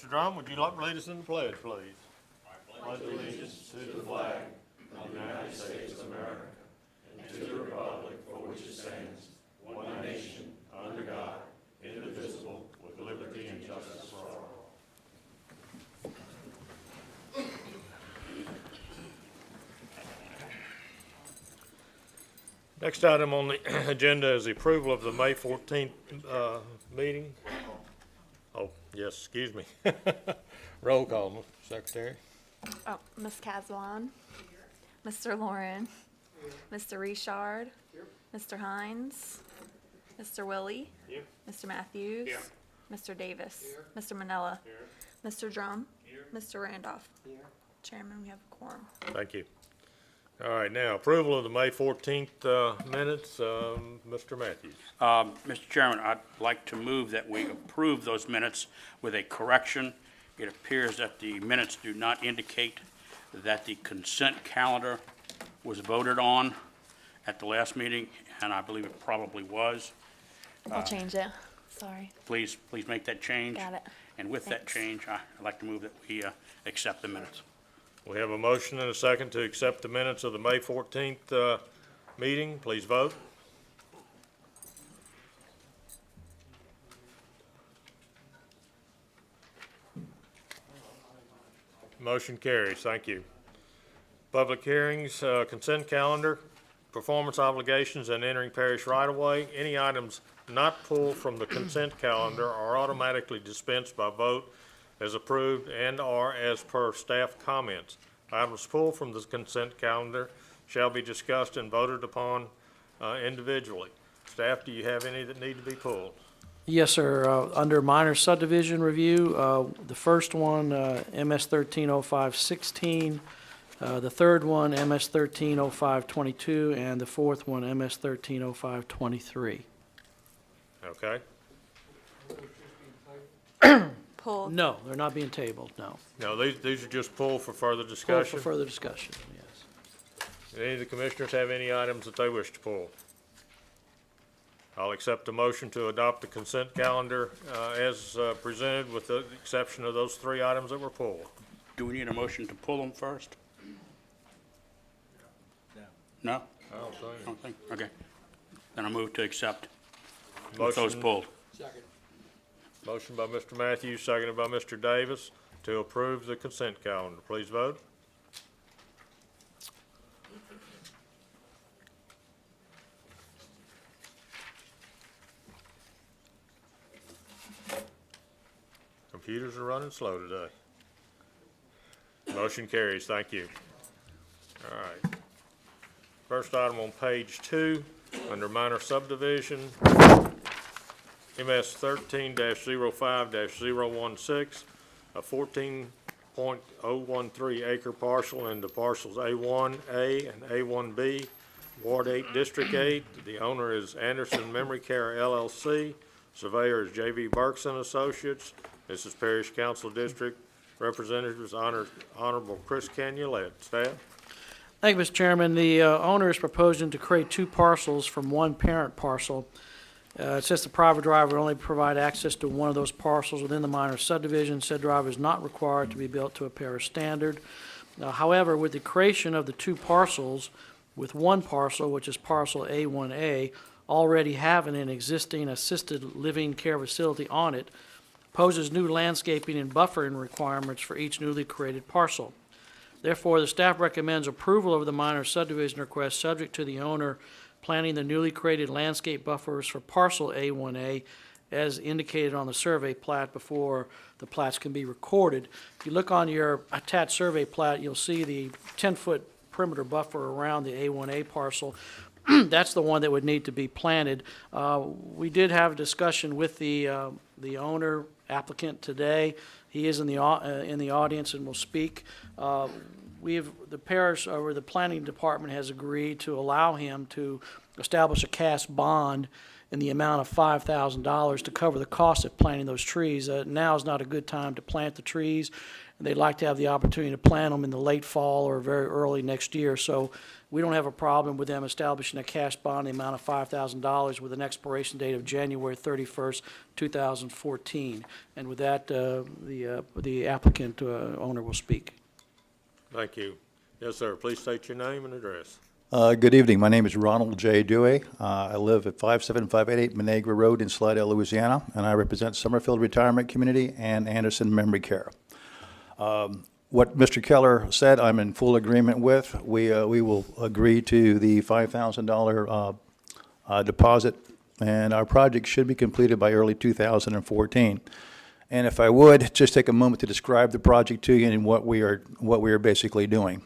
Mr. Drum, would you like to lead us in the pledge, please? I pledge allegiance to the flag of the United States of America and to the republic for which it stands, one nation, under God, indivisible, with liberty and justice for all. Next item on the agenda is the approval of the May 14th meeting. Oh, yes, excuse me. Roll call, Mr. Secretary. Oh, Ms. Caswan. Mr. Lauren. Mr. Richard. Mr. Hines. Mr. Willie. Mr. Matthews. Mr. Davis. Mr. Manella. Mr. Drum. Mr. Randolph. Chairman, we have a quorum. Thank you. All right, now approval of the May 14th minutes. Mr. Matthews. Mr. Chairman, I'd like to move that we approve those minutes with a correction. It appears that the minutes do not indicate that the consent calendar was voted on at the last meeting, and I believe it probably was. I'll change it. Sorry. Please make that change. Got it. And with that Thanks. change, I'd like to move that we accept the minutes. We have a motion and a second to accept the minutes of the May 14th meeting. Please vote. Motion carries. Thank you. Public hearings, consent calendar, performance obligations, and entering parish right-of-way. Any items not pulled from the consent calendar are automatically dispensed by vote as approved and are as per staff comments. Items pulled from the consent calendar shall be discussed and voted upon individually. Staff, do you have any that need to be pulled? Yes, sir. Under minor subdivision review, the first one, MS 130516, the third one, MS 130522, and the fourth one, MS 130523. Okay. Pulled. No, they're not being tabled, no. No, these are just pulled for further Call discussion. for further discussion, yes. Any of the commissioners have any items that they wish to pull? I'll accept a motion to adopt the consent calendar as presented with the exception of those three items that were pulled. Do we need a motion to pull them first? No? I don't I don't think, okay. Then I move to accept with Motion. those pulled. Motion by Mr. Matthews, seconded by Mr. Davis to approve the consent calendar. Please vote. Computers are running slow today. Motion carries. Thank you. All right. First item on page 2, under minor subdivision, MS 13-05-016, a 14.013 acre parcel into parcels A1A and A1B, Ward 8, District 8. The owner is Anderson Memory Care LLC. Surveyor is J.V. Burks and Associates. This is Parish Council District Representatives Honorable Chris Canulet. Staff? Thank you, Mr. Chairman. The owner is proposing to create two parcels from one parent parcel. It says the private drive will only provide access to one of those parcels within the minor subdivision. Said drive is not required to be built to a parish standard. However, with the creation of the two parcels, with one parcel, which is parcel A1A, already having an existing assisted living care facility on it, poses new landscaping and buffering requirements for each newly created parcel. Therefore, the staff recommends approval of the minor subdivision request subject to the owner planning the newly created landscape buffers for parcel A1A as indicated on the survey plat before the plats can be recorded. If you look on your attached survey plat, you'll see the 10-foot perimeter buffer around the A1A parcel. That's the one that would need to be planted. We did have a discussion with the owner applicant today. He is in the audience and will speak. The parish or the planning department has agreed to allow him to establish a cash bond in the amount of $5,000 to cover the cost of planting those trees. Now is not a good time to plant the trees, and they'd like to have the opportunity to plant them in the late fall or very early next year. So we don't have a problem with them establishing a cash bond in the amount of $5,000 with an expiration date of January 31st, 2014. And with that, the applicant owner will speak. Thank you. Yes, sir. Please state your name and address. Good evening. My name is Ronald J. Dewey. I live at 57588 Monegra Road in Slidell, Louisiana, and I represent Summerfield Retirement Community and Anderson Memory Care. What Mr. Keller said, I'm in full agreement with. We will agree to the $5,000 deposit, and our project should be completed by early 2014. And if I would, just take a moment to describe the project to you and what we are basically doing.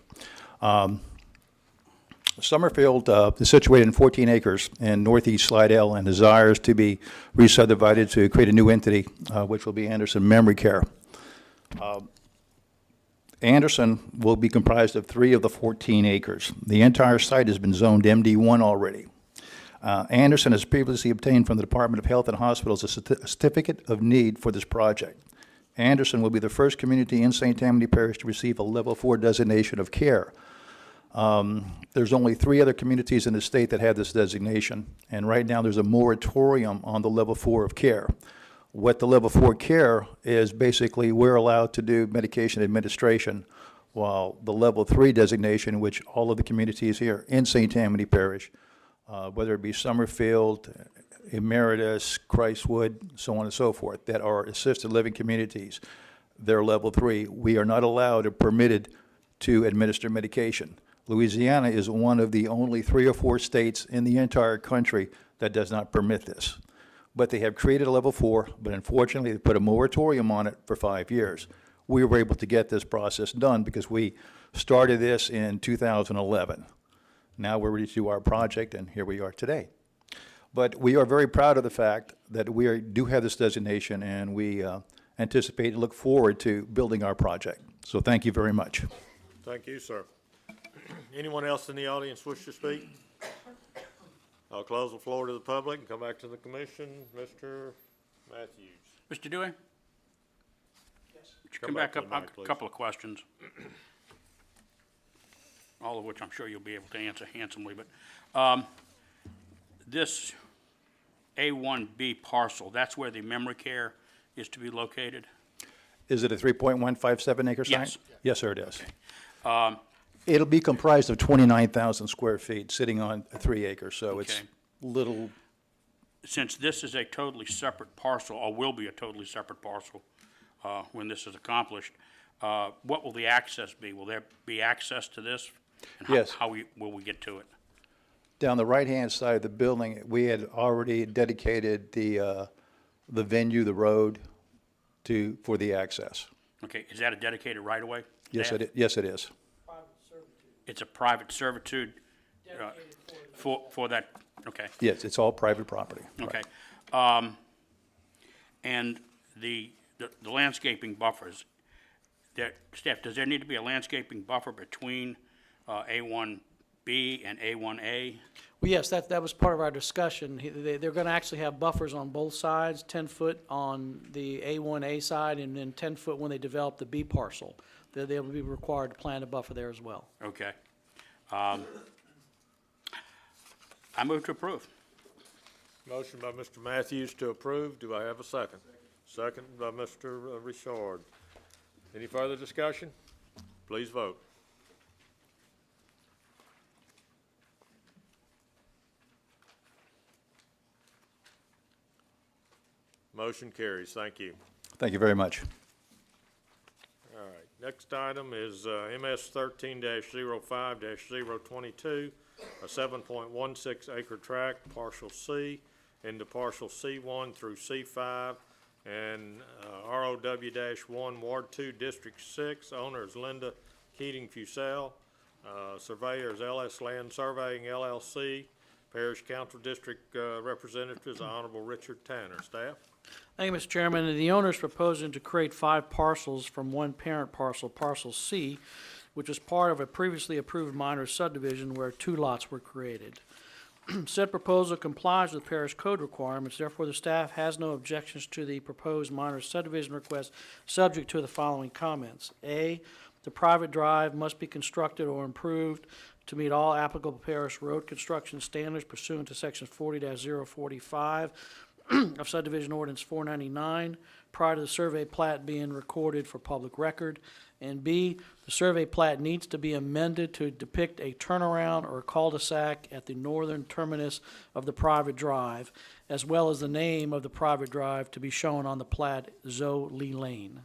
Summerfield is situated in 14 acres in northeast Slidell and desires to be re-subdivided to create a new entity, which will be Anderson Memory Care. Anderson will be comprised of 3 of the 14 acres. The entire site has been zoned MD1 already. Anderson has previously obtained from the Department of Health and Hospitals a certificate of need for this project. Anderson will be the first community in St. Tammany Parish to receive a Level 4 designation of care. There's only 3 other communities in the state that have this designation, and right now there's a moratorium on the Level 4 of care. What the Level 4 care is, basically we're allowed to do medication administration, while the Level 3 designation, which all of the communities here in St. Tammany Parish, whether it be Summerfield, Emeritus, Christwood, so on and so forth, that are assisted living communities, they're Level 3. We are not allowed or permitted to administer medication. Louisiana is one of the only 3 or 4 states in the entire country that does not permit this. But they have created a Level 4, but unfortunately they put a moratorium on it for 5 years. We were able to get this process done because we started this in 2011. Now we're ready to do our project, and here we are today. But we are very proud of the fact that we do have this designation, and we anticipate and look forward to building our project. So thank you very much. Thank you, sir. Anyone else in the audience wish to speak? I'll close the floor to the public and come back to the commission. Mr. Matthews. Mr. Dewey? Yes. Would you Come come back back to the up? mic, please. A couple of questions, all of which I'm sure you'll be able to answer handsomely, but this A1B parcel, that's where the memory care is to be located? Is it a 3.157 acre site? Yes. Yes, sir, it is. It'll be comprised of 29,000 square feet, sitting on 3 acres, so it's Okay. little. Since this is a totally separate parcel, or will be a totally separate parcel when this is accomplished, what will the access be? Will there be access to this? And Yes. How will we get to it? Down the right-hand side of the building, we had already dedicated the venue, the road, for the access. Okay, is that a dedicated right-of-way? Yes, Staff? yes, it is. It's a private servitude for that, okay, Yes, it's all private property. okay. And the landscaping buffers, Steph, does there need to be a landscaping buffer between A1B and A1A? Well, yes, that was part of our discussion. They're going to actually have buffers on both sides, 10 foot on the A1A side and then 10 foot when they develop the B parcel. They'll be required to plant a buffer there as well. Okay. I move to approve. Motion by Mr. Matthews to approve. Do I have a second? Second by Mr. Richard. Any further discussion? Please vote. Motion carries. Thank you. Thank you very much. All right, next item is MS 13-05-022, a 7.16 acre tract, partial C, into partial C1 through C5, and ROW-1, Ward 2, District 6. Owner is Linda Keating Fusell. Surveyor is LS Land Surveying LLC. Parish Council District Representative is Honorable Richard Tanner. Staff? Thank you, Mr. Chairman. The owner is proposing to create 5 parcels from one parent parcel, parcel C, which is part of a previously approved minor subdivision where 2 lots were created. Said proposal complies with parish code requirements, therefore the staff has no objections to the proposed minor subdivision request, subject to the following comments. A, the private drive must be constructed or improved to meet all applicable parish road construction standards pursuant to section 40-045 of subdivision ordinance 499, prior to the survey plat being recorded for public record. And B, the survey plat needs to be amended to depict a turnaround or a cul-de-sac at the northern terminus of the private drive, as well as the name of the private drive to be shown on the plat, Zoe Lee Lane.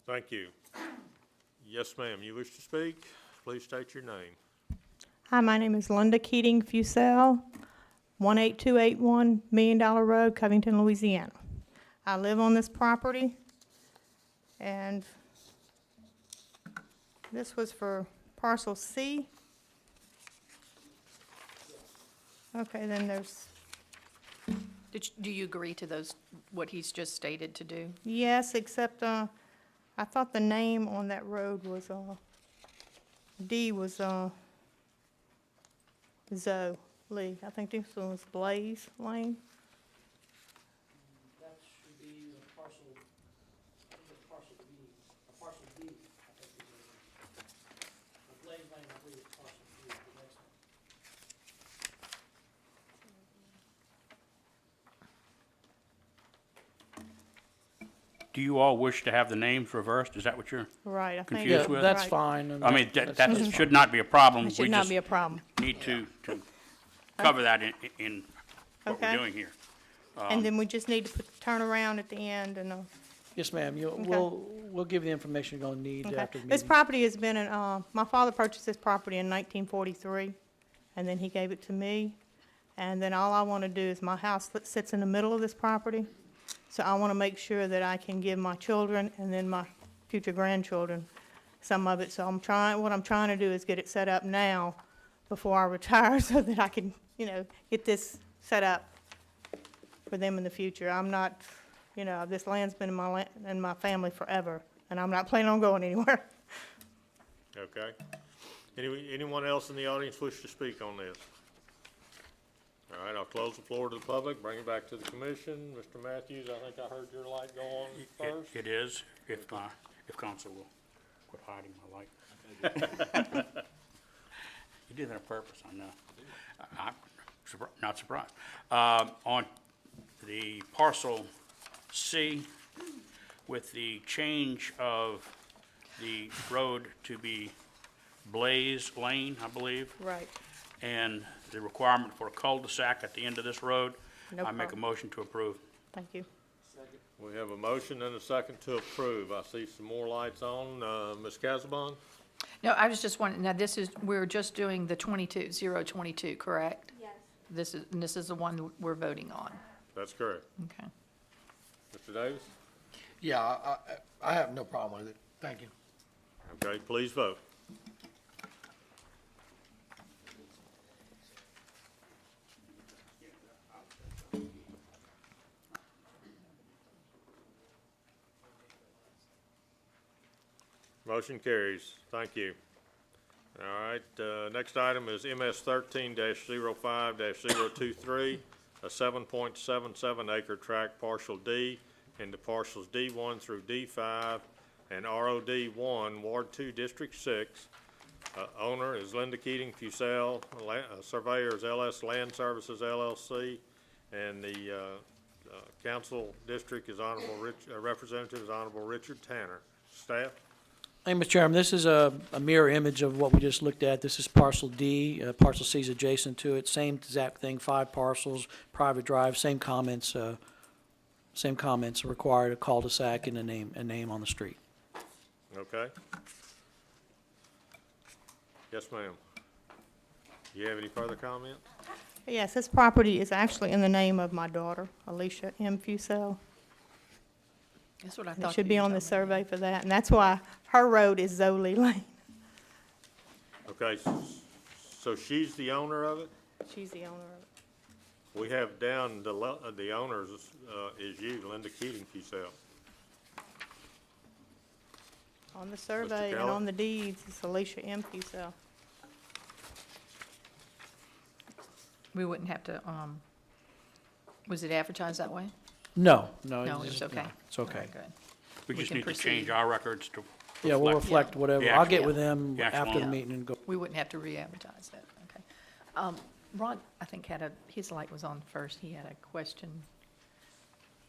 Thank you. Yes, ma'am, you wish to speak? Please state your name. Hi, my name is Linda Keating Fusel, 18281 Million Dollar Road, Covington, Louisiana. I live on this property, and this was for parcel C. Okay, then there's, Do you agree to those, what he's just stated to do? yes, except, I thought the name on that road was, D was, Zoe Lee. I think this one was Blaze Lane. That should be parcel D, parcel D, I think the Blaze Lane, I believe it's parcel D, the next one. Do you all wish to have the names reversed? Is that what you're, Right, I think. Confused Yeah, with? that's right. fine. and I mean, that's- that should not be a problem. It should We not just be a problem. need to cover that in what we're Okay. doing here. And then we just need to put the turnaround at the end and, Yes, ma'am, Okay. we'll give you the information you're gonna need okay. after the This meeting. property has been in, my father purchased this property in 1943, and then he gave it to me. And then all I want to do is, my house sits in the middle of this property, so I want to make sure that I can give my children and then my future grandchildren some of it. So what I'm trying to do is get it set up now before I retire so that I can, get this set up for them in the future. I'm not, this land's been in my family forever, and I'm not planning on going anywhere. Okay. Anyone else in the audience wish to speak on this? All right, I'll close the floor to the public, bring it back to the commission. Mr. Matthews, I think I heard your light go on first. It is, if council will quit hiding my light. You did that on purpose, I know. I'm not surprised. On the parcel C, with the change of the road to be Blaze Lane, I believe, Right. and the requirement for a cul-de-sac at the end of this road, No I make a problem. motion to approve. Thank you. We have a motion and a second to approve. I see some more lights on. Ms. Casabon? No, I was just wondering, now we're just doing the 022, correct? Yes. This is the one we're voting on, That's correct. okay. Mr. Davis? Yeah, I have no problem with it. Thank you. Okay, please vote. Motion carries. Thank you. All right, next item is MS 13-05-023, a 7.77 acre tract, partial D, into parcels D1 through D5 and ROD 1, Ward 2, District 6. Owner is Linda Keating Fusel, surveyors LS Land Services LLC, and the council district is representative is Honorable Richard Tanner. Staff? Hey, Mr. Chairman, this is a mirror image of what we just looked at. This is parcel D, parcel C is adjacent to it, same exact thing, 5 parcels, private drive, same comments required, a cul-de-sac and a name on the street. Okay. Yes, ma'am. Do you have any further comments? Yes, this property is actually in the name of my daughter, Alicia M. Fusel. That's what I And thought. it should you be on the told me. survey for that, and that's why her road is Zoe Lee Lane. Okay, so she's the owner of it? She's the owner of it. We have down the owners is you, Linda Keating Fusel. On the survey and Keller? on the deeds, it's Alicia M. Fusel. We wouldn't have to, was it advertised that way? No. No, it's it was just- okay. It's okay. All right, good. We We just can need to proceed. change our records to Yeah, we'll reflect. reflect whatever. the I'll actual- get with them the actual after the amount. meeting and go. We wouldn't have to re-advertise that, okay. Ron, I think his light was on first. He had a question.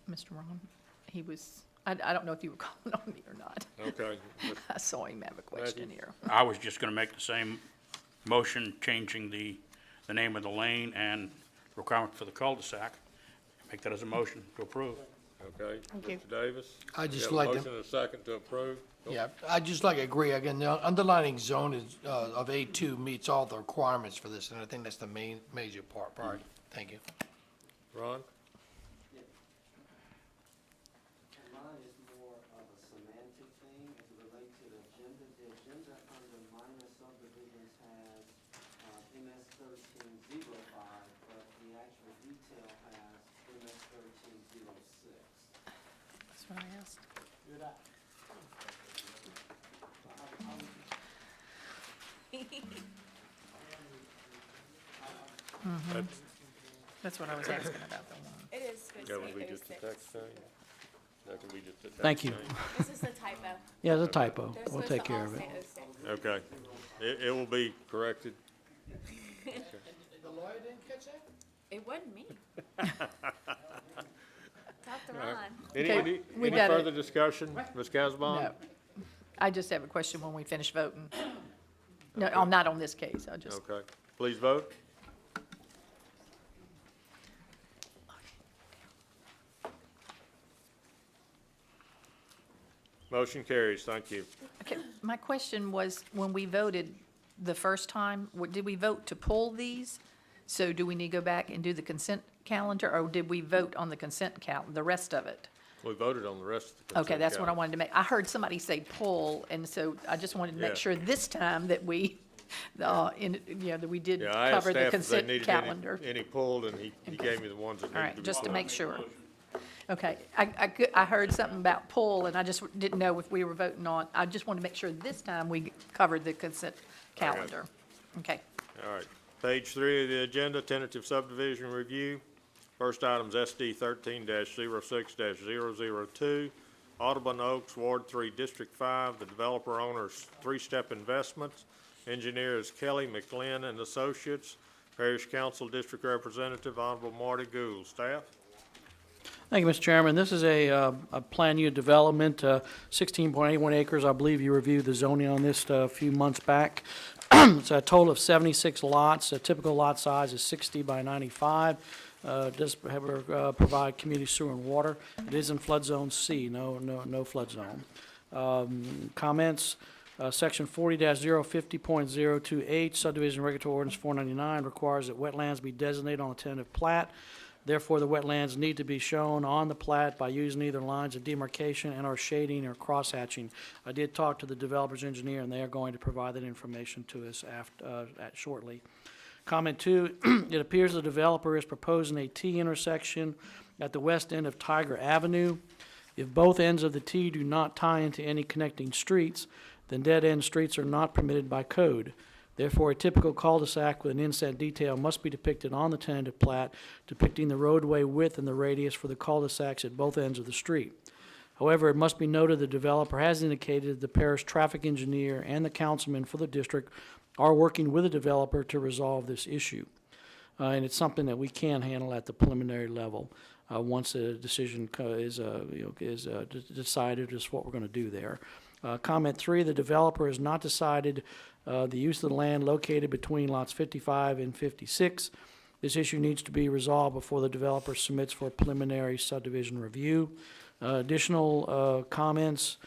Mr. Ron, he was, I don't know if you were calling on me or not. Okay. I saw him have a question here. I was just gonna make the same motion, changing the name of the lane and requirement for the cul-de-sac. Make that as a motion to approve. Okay. Thank you. Mr. Davis? I'd just You have a like to- motion and a second to approve? Yeah, I'd just like to agree, again, the underlining zone is, of A2 meets all the requirements for this, and I think that's the major priority. Thank you. Ron? Mine is more of a semantic thing as it relates to the agenda. The agenda under minor subdivisions has MS 1305, but the actual detail has MS 1306. That's what I asked. That's, That's what I was asking about the one. It is supposed that to would be be just a 06. text change? That could be just a text Thank you. change? This is a typo. Yeah, it's a typo. They're We'll supposed take to care all of it. say 06. Okay. It will be corrected. The lawyer didn't catch that? It wasn't me. Talk to Ron. Okay, we Any got it. further discussion, Ms. Casabon? No. I just have a question when we finish voting. No, oh, not on this case. I just, Okay. Please vote. Motion carries. Thank you. okay, my question was, when we voted the first time, did we vote to pull these? So do we need to go back and do the consent calendar, or did we vote on the consent the rest of it? We voted on the rest of the consent Okay, that's what I calendar. wanted to make. I heard somebody say pull, and so I just wanted to Yeah. make sure this time that we, that we did Yeah, I asked cover the staff if they consent needed calendar. any pulled, and he gave me the ones that All needed to right, be just to pulled. make sure. Okay, I heard something about pull, and I just didn't know if we were voting on, I just wanted to make sure this time we covered the consent got it. calendar. Okay, All right. Page 3 of the agenda, tentative subdivision review. First item is SD 13-06-002, Audubon Oaks, Ward 3, District 5. The developer owner's three-step investments. Engineer is Kelly McLean and Associates. Parish Council District Representative, Honorable Marty Gould. Staff? Thank you, Mr. Chairman. This is a planned unit development, 16.81 acres. I believe you reviewed the zoning on this a few months back. It's a total of 76 lots. A typical lot size is 60 by 95. Does provide community sewer and water. It is in flood zone C, no flood zone. Comments? Section 40-050.028 subdivision regulatory ordinance 499 requires that wetlands be designated on a tentative plat. Therefore, the wetlands need to be shown on the plat by using either lines of demarcation and/or shading or crosshatching. I did talk to the developer's engineer, and they are going to provide that information to us shortly. Comment 2, it appears the developer is proposing a T intersection at the west end of Tiger Avenue. If both ends of the T do not tie into any connecting streets, then dead-end streets are not permitted by code. Therefore, a typical cul-de-sac with an inset detail must be depicted on the tentative plat, depicting the roadway width and the radius for the cul-de-sacs at both ends of the street. However, it must be noted the developer has indicated the parish traffic engineer and the councilman for the district are working with the developer to resolve this issue. And it's something that we can handle at the preliminary level, once a decision is decided as what we're going to do there. Comment 3, the developer has not decided the use of the land located between lots 55 and 56. This issue needs to be resolved before the developer submits for preliminary subdivision review. Additional comments,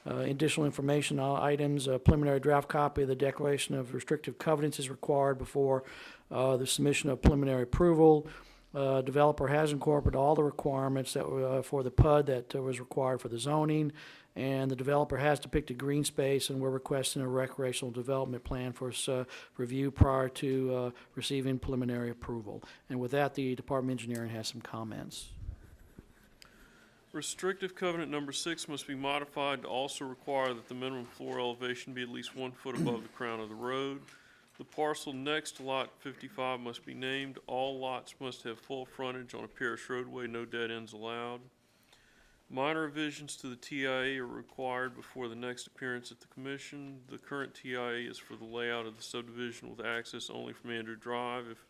additional information items, a preliminary draft copy of the declaration of restrictive covenants is required before the submission of preliminary approval. Developer has incorporated all the requirements that were for the PUD that was required for the zoning, and the developer has depicted green space, and we're requesting a recreational development plan for review prior to receiving preliminary approval. And with that, the Department of Engineering has some comments. Restrictive covenant number 6 must be modified to also require that the minimum floor elevation be at least 1 foot above the crown of the road. The parcel next to lot 55 must be named. All lots must have full frontage on a parish roadway, no dead ends allowed. Minor revisions to the TIA are required before the next appearance at the commission. The current TIA is for the layout of the subdivision with access only from Andrew Drive. If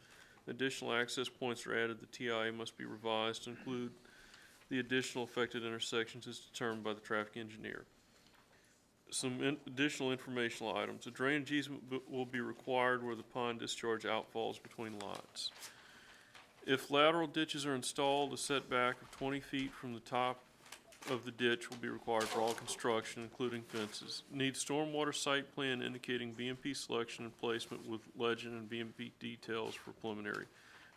additional access points are added, the TIA must be revised to include the additional affected intersections as determined by the traffic engineer. Some additional informational items. A drainage easement will be required where the pond discharge outfalls between lots. If lateral ditches are installed, a setback of 20 feet from the top of the ditch will be required for all construction, including fences. Need stormwater site plan indicating BMP selection and placement with legend and BMP details for preliminary.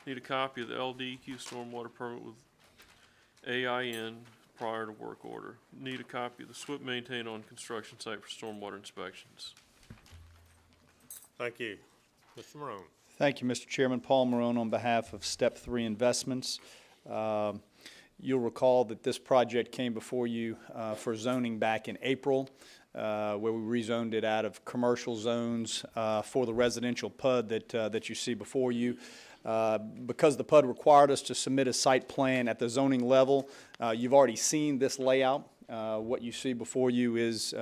Need a copy of the LDEQ stormwater permit with AIN prior to work order. Need a copy of the SWIP maintained on construction site for stormwater inspections. Thank you. Mr. Morone. Thank you, Mr. Chairman. Paul Marone on behalf of Step 3 Investments. You'll recall that this project came before you for zoning back in April, where we rezoned it out of commercial zones for the residential PUD that you see before you. Because the PUD required us to submit a site plan at the zoning level, you've already seen this layout. What you see before you is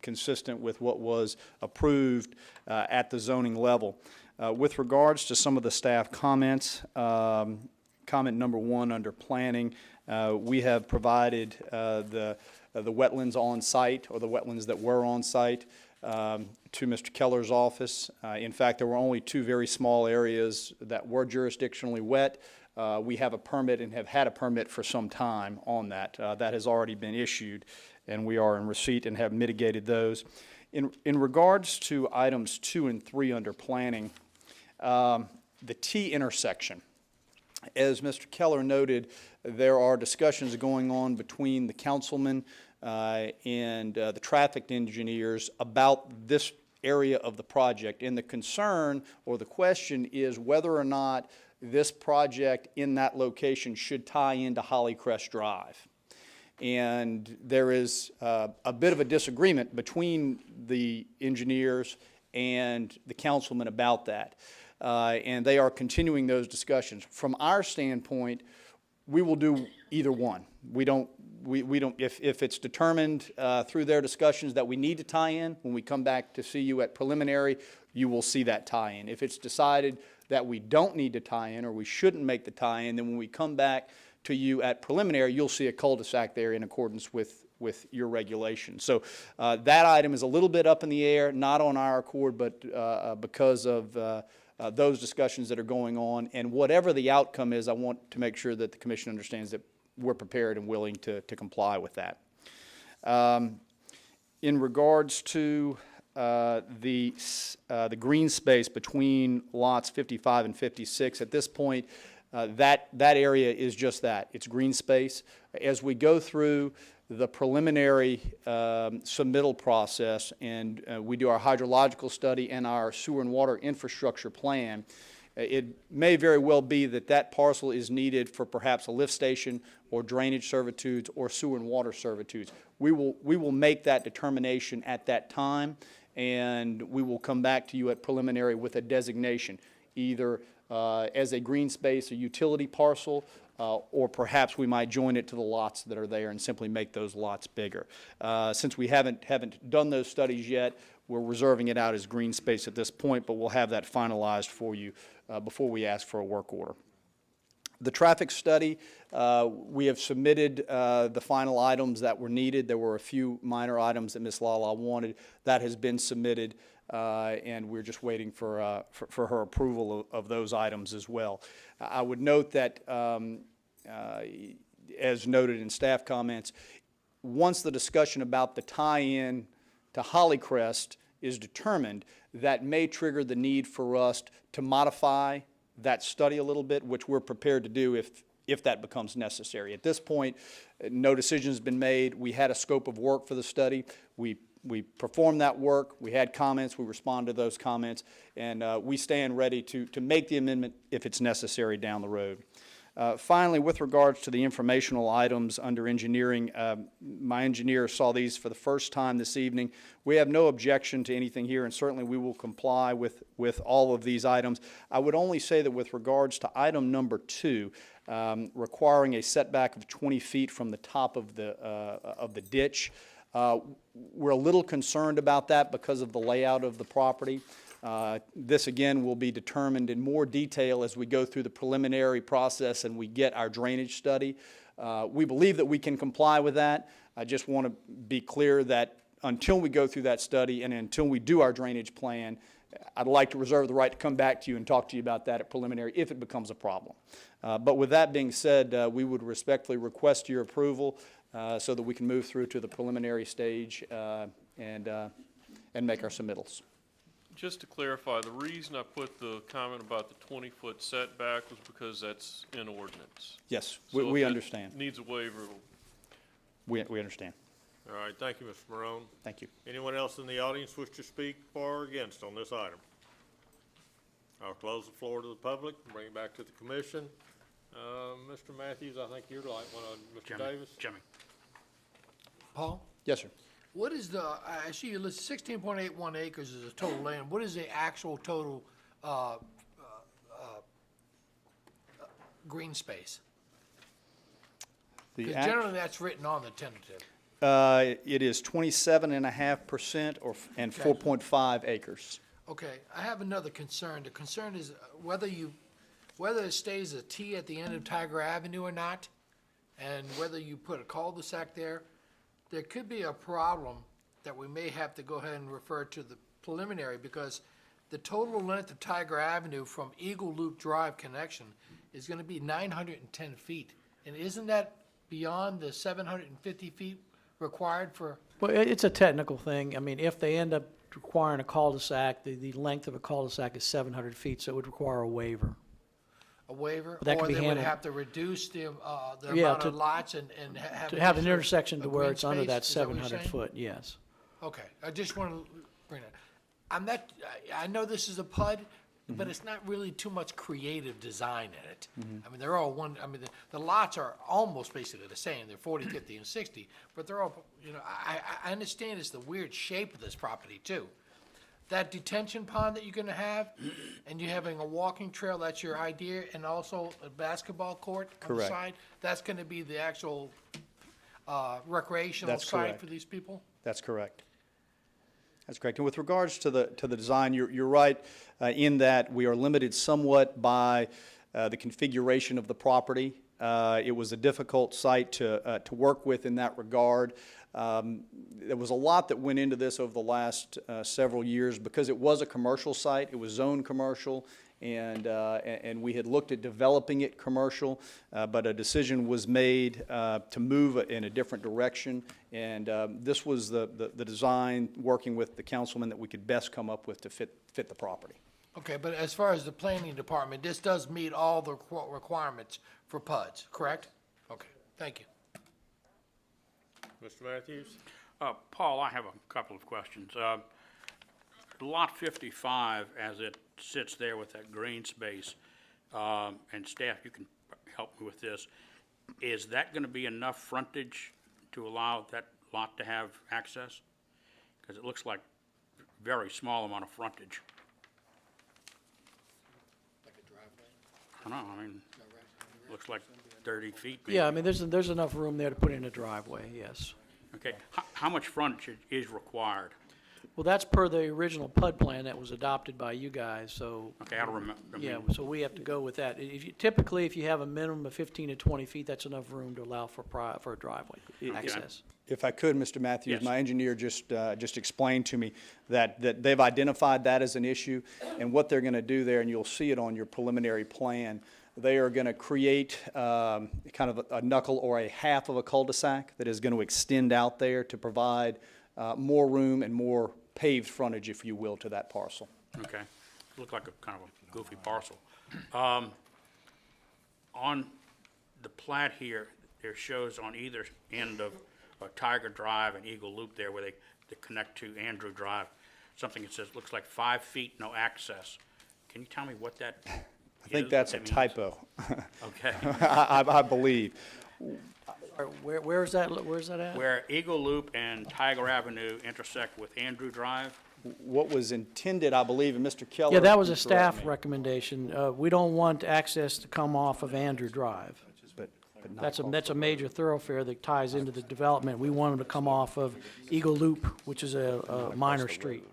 consistent with what was approved at the zoning level. With regards to some of the staff comments, comment number 1 under planning, we have provided the wetlands on site, or the wetlands that were on site, to Mr. Keller's office. In fact, there were only 2 very small areas that were jurisdictionally wet. We have a permit and have had a permit for some time on that. That has already been issued, and we are in receipt and have mitigated those. In regards to items 2 and 3 under planning, the T intersection. As Mr. Keller noted, there are discussions going on between the councilman and the traffic engineers about this area of the project. And the concern or the question is whether or not this project in that location should tie into Hollycrest Drive. And there is a bit of a disagreement between the engineers and the councilman about that. And they are continuing those discussions. From our standpoint, we will do either one. We don't, if it's determined through their discussions that we need to tie in, when we come back to see you at preliminary, you will see that tie-in. If it's decided that we don't need to tie in or we shouldn't make the tie-in, then when we come back to you at preliminary, you'll see a cul-de-sac there in accordance with your regulations. So that item is a little bit up in the air, not on our accord, but because of those discussions that are going on. And whatever the outcome is, I want to make sure that the commission understands that we're prepared and willing to comply with that. In regards to the green space between lots 55 and 56, at this point, that area is just that. It's green space. As we go through the preliminary submittal process and we do our hydrological study and our sewer and water infrastructure plan, it may very well be that that parcel is needed for perhaps a lift station or drainage servitudes or sewer and water servitudes. We will make that determination at that time, and we will come back to you at preliminary with a designation, either as a green space, a utility parcel, or perhaps we might join it to the lots that are there and simply make those lots bigger. Since we haven't done those studies yet, we're reserving it out as green space at this point, but we'll have that finalized for you before we ask for a work order. The traffic study, we have submitted the final items that were needed. There were a few minor items that Ms. Lala wanted. That has been submitted, and we're just waiting for her approval of those items as well. I would note that, as noted in staff comments, once the discussion about the tie-in to Hollycrest is determined, that may trigger the need for us to modify that study a little bit, which we're prepared to do if that becomes necessary. At this point, no decision has been made. We had a scope of work for the study. We performed that work. We had comments. We responded to those comments, and we stand ready to make the amendment if it's necessary down the road. Finally, with regards to the informational items under engineering, my engineer saw these for the first time this evening. We have no objection to anything here, and certainly we will comply with all of these items. I would only say that with regards to item number 2, requiring a setback of 20 feet from the top of the ditch, we're a little concerned about that because of the layout of the property. This, again, will be determined in more detail as we go through the preliminary process and we get our drainage study. We believe that we can comply with that. I just want to be clear that until we go through that study and until we do our drainage plan, I'd like to reserve the right to come back to you and talk to you about that at preliminary if it becomes a problem. But with that being said, we would respectfully request your approval so that we can move through to the preliminary stage and make our submittals. Just to clarify, the reason I put the comment about the 20-foot setback was because that's in ordinance. Yes, So we if it understand. needs a waiver, it'll We understand. All right, thank you, Mr. Morone. Thank you. Anyone else in the audience wish to speak for or against on this item? I'll close the floor to the public and bring it back to the commission. Mr. Matthews, I think you're like one of Mr. Davis. Jimmy. Paul? Yes, sir. What is the, I see you list 16.81 acres as a total land. What is the actual total green space? The Because generally that's written on the tentative. It is 27.5% and 4.5 acres. Okay, I have another concern. The concern is whether it stays a T at the end of Tiger Avenue or not, and whether you put a cul-de-sac there. There could be a problem that we may have to go ahead and refer to the preliminary, because the total length of Tiger Avenue from Eagle Loop Drive connection is gonna be 910 feet. And isn't that beyond the 750 feet required for? Well, it's a technical thing. I mean, if they end up requiring a cul-de-sac, the length of a cul-de-sac is 700 feet, so it would require a waiver. A waiver? That could be Or they would handled. have to reduce the Yeah, amount to- of lots and have. To have an additional- intersection to a where green it's under space? that Is that what you're 700 saying? foot, yes. Okay, I just want to bring that. I know this is a PUD, but it's not really too much creative design in it. I mean, they're all the lots are almost basically the same. They're 40, 50, and 60, but they're all, I understand it's the weird shape of this property too. That detention pond that you're gonna have, and you're having a walking trail, that's your idea, and also a basketball court on the Correct. side? That's gonna be the actual, recreational That's site correct. for these people? That's correct. That's correct. And with regards to the design, you're right in that we are limited somewhat by the configuration of the property. It was a difficult site to work with in that regard. There was a lot that went into this over the last several years because it was a commercial site. It was zoned commercial, and we had looked at developing it commercial, but a decision was made to move in a different direction. And this was the design, working with the councilman, that we could best come up with to fit the property. Okay, but as far as the planning department, this does meet all the requirements for PUDs, correct? Okay, thank you. Mr. Matthews? Paul, I have a couple of questions. Lot 55, as it sits there with that green space, and staff, you can help me with this, is that going to be enough frontage to allow that lot to have access? Because it looks like a very small amount of frontage. Like a driveway? I don't know, I mean, looks like 30 feet maybe. Yeah, I mean, there's enough room there to put in a driveway, yes. Okay, how much frontage is required? Well, that's per the original PUD plan that was adopted by you guys, so, Okay, I don't remember. yeah, so we have to go with that. Typically, if you have a minimum of 15 to 20 feet, that's enough room to allow for a driveway access. If I could, Mr. Matthews, Yes. my engineer just explained to me that they've identified that as an issue, and what they're going to do there, and you'll see it on your preliminary plan, they are going to create kind of a knuckle or a half of a cul-de-sac that is going to extend out there to provide more room and more paved frontage, if you will, to that parcel. Okay, looked like a kind of a goofy parcel. On the plat here, there shows on either end of Tiger Drive and Eagle Loop there where they connect to Andrew Drive, something that says, looks like 5 feet, no access. Can you tell me what that I think that's a means? typo, Okay. I believe. Where is that, where's that at? Where Eagle Loop and Tiger Avenue intersect with Andrew Drive? What was intended, I believe, and Mr. Keller. Yeah, that was a can correct staff me, recommendation. We don't want access to come off of Andrew Drive. but not That's a major thoroughfare that ties into the development. We want them to come off of Eagle Loop, which is a minor street.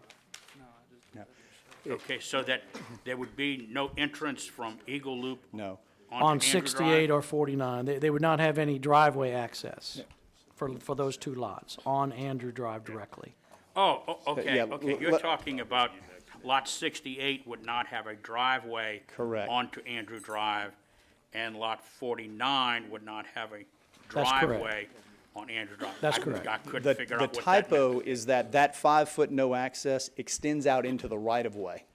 Okay, so that there would be no entrance from Eagle Loop No. onto On Andrew 68 Drive? or 49. They would not have any driveway access for those two lots on Andrew Drive directly. Okay, Yeah, okay. You're talking about lot 68 would not have a driveway Correct. onto Andrew Drive, and lot 49 would not have a That's correct. driveway on Andrew Drive. That's I correct. couldn't figure The out what that meant. typo is that 5-foot no access extends out into the right-of-way.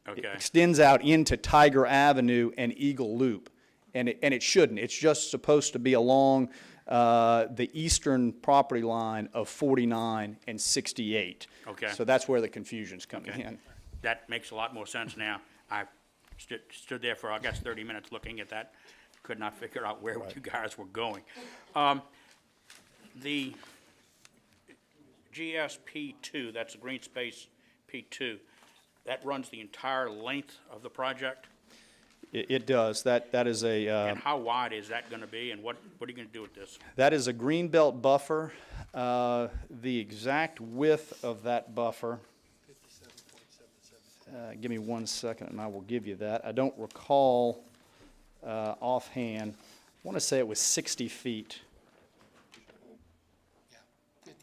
It Okay, extends out into Tiger Avenue and Eagle Loop, and it shouldn't. It's just supposed to be along the eastern property line of 49 and 68. Okay. So that's where the confusion's coming Okay. in. that makes a lot more sense now. I stood there for, I guess, 30 minutes looking at that, could not figure out where you guys were going. The GSP 2, that's the green space P2, that runs the entire length of the project? It does. That is a, And how wide is that gonna be, and what are you gonna do with this? that is a green belt buffer. The exact width of that buffer, give me 1 second and I will give you that. I don't recall offhand. I want to say it was 60 feet.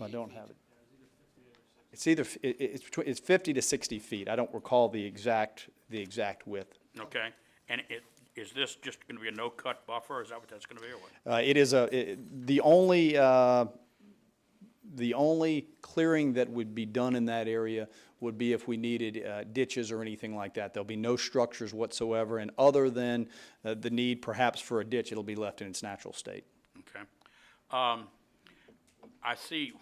I don't have it. It's either, it's 50 to 60 feet. I don't recall the exact width. Okay, and is this just gonna be a no-cut buffer, is that what that's gonna be, or what? It is the only clearing that would be done in that area would be if we needed ditches or anything like that. There'll be no structures whatsoever, and other than the need perhaps for a ditch, it'll be left in its natural state. Okay. I see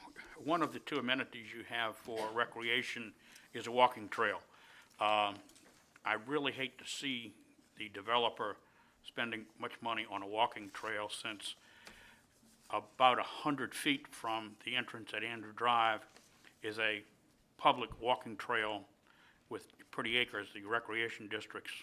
one of the two amenities you have for recreation is a walking trail. I really hate to see the developer spending much money on a walking trail, since about 100 feet from the entrance at Andrew Drive is a public walking trail with Pretty Acres, the recreation district's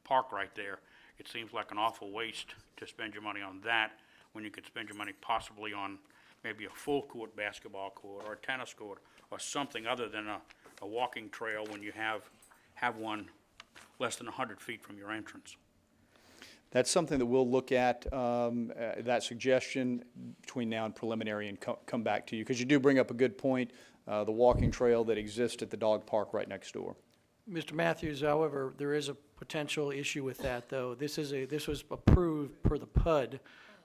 park right there. It seems like an awful waste to spend your money on that when you could spend your money possibly on maybe a full court basketball court or a tennis court or something other than a walking trail when you have one less than 100 feet from your entrance. That's something that we'll look at, that suggestion between now and preliminary, and come back to you, because you do bring up a good point, the walking trail that exists at the dog park right next door. Mr. Matthews, however, there is a potential issue with that, though. This was approved per the PUD,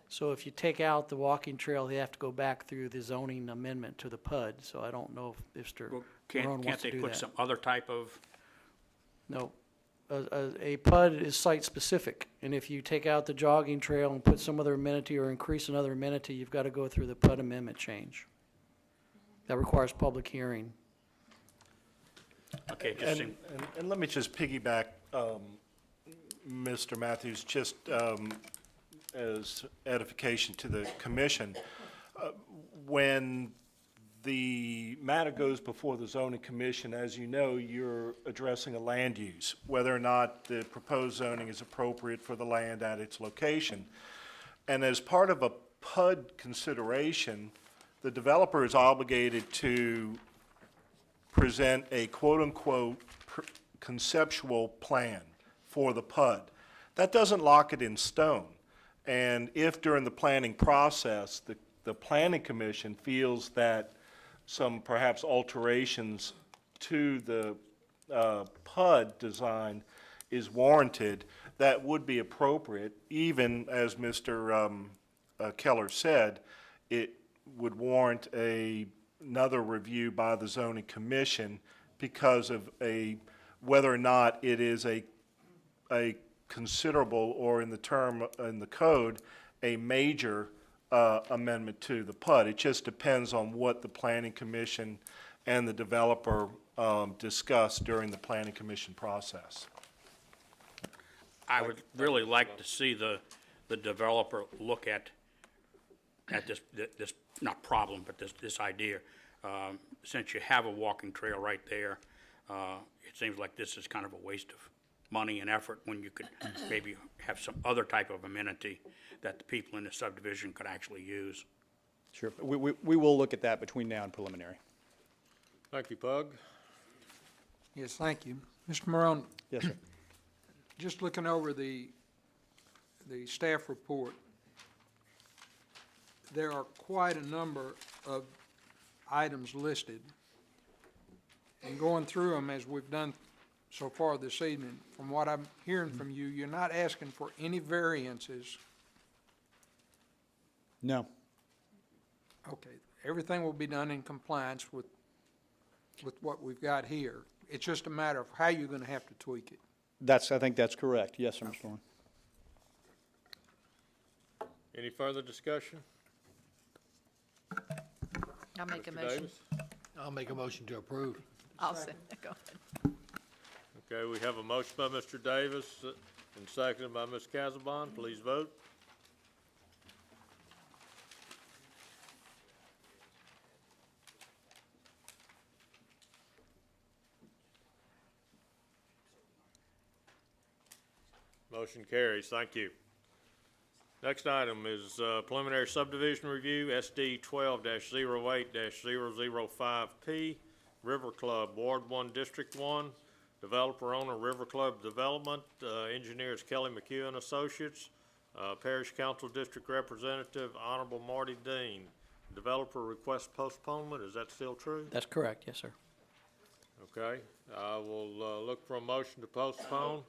so if you take out the walking trail, they have to go back through the zoning amendment to the PUD, so I don't know if Mr. Well, Marone can't wants they to do put that. some other type of, No. A PUD is site-specific, and if you take out the jogging trail and put some other amenity or increase another amenity, you've got to go through the PUD amendment change. That requires public hearing. okay, it just seemed, And let me just piggyback, Mr. Matthews, just as edification to the commission. When the matter goes before the zoning commission, as you know, you're addressing a land use, whether or not the proposed zoning is appropriate for the land at its location. And as part of a PUD consideration, the developer is obligated to present a quote-unquote conceptual plan for the PUD. That doesn't lock it in stone. And if during the planning process, the planning commission feels that some perhaps alterations to the PUD design is warranted, that would be appropriate, even as Mr. Keller said, it would warrant another review by the zoning commission because of whether or not it is a considerable, or in the code, a major amendment to the PUD. It just depends on what the planning commission and the developer discuss during the planning commission process. I would really like to see the developer look at this, not problem, but this idea. Since you have a walking trail right there, it seems like this is kind of a waste of money and effort when you could maybe have some other type of amenity that the people in the subdivision could actually use. Sure. We will look at that between now and preliminary. Thank you, Pug. Yes, thank you. Mr. Morone, Yes, sir. just looking over the staff report, there are quite a number of items listed. And going through them as we've done so far this evening, from what I'm hearing from you, you're not asking for any variances. No. Okay, everything will be done in compliance with what we've got here. It's just a matter of how you're gonna have to tweak it. I think that's correct. Yes, sir, Mr. Warren. Any further discussion? I'll make a Mr. motion. Davis? I'll make a motion to approve. I'll say, go ahead. Okay, we have a motion by Mr. Davis and seconded by Ms. Casabon. Please vote. Motion carries. Thank you. Next item is preliminary subdivision review, SD 12-08-005P, River Club, Ward 1, District 1. Developer owner, River Club Development. Engineers Kelly McHugh and Associates. Parish Council District Representative, Honorable Marty Dean. Developer requests postponement. Is that still true? That's correct, yes, sir. Okay, I will look for a motion to postpone.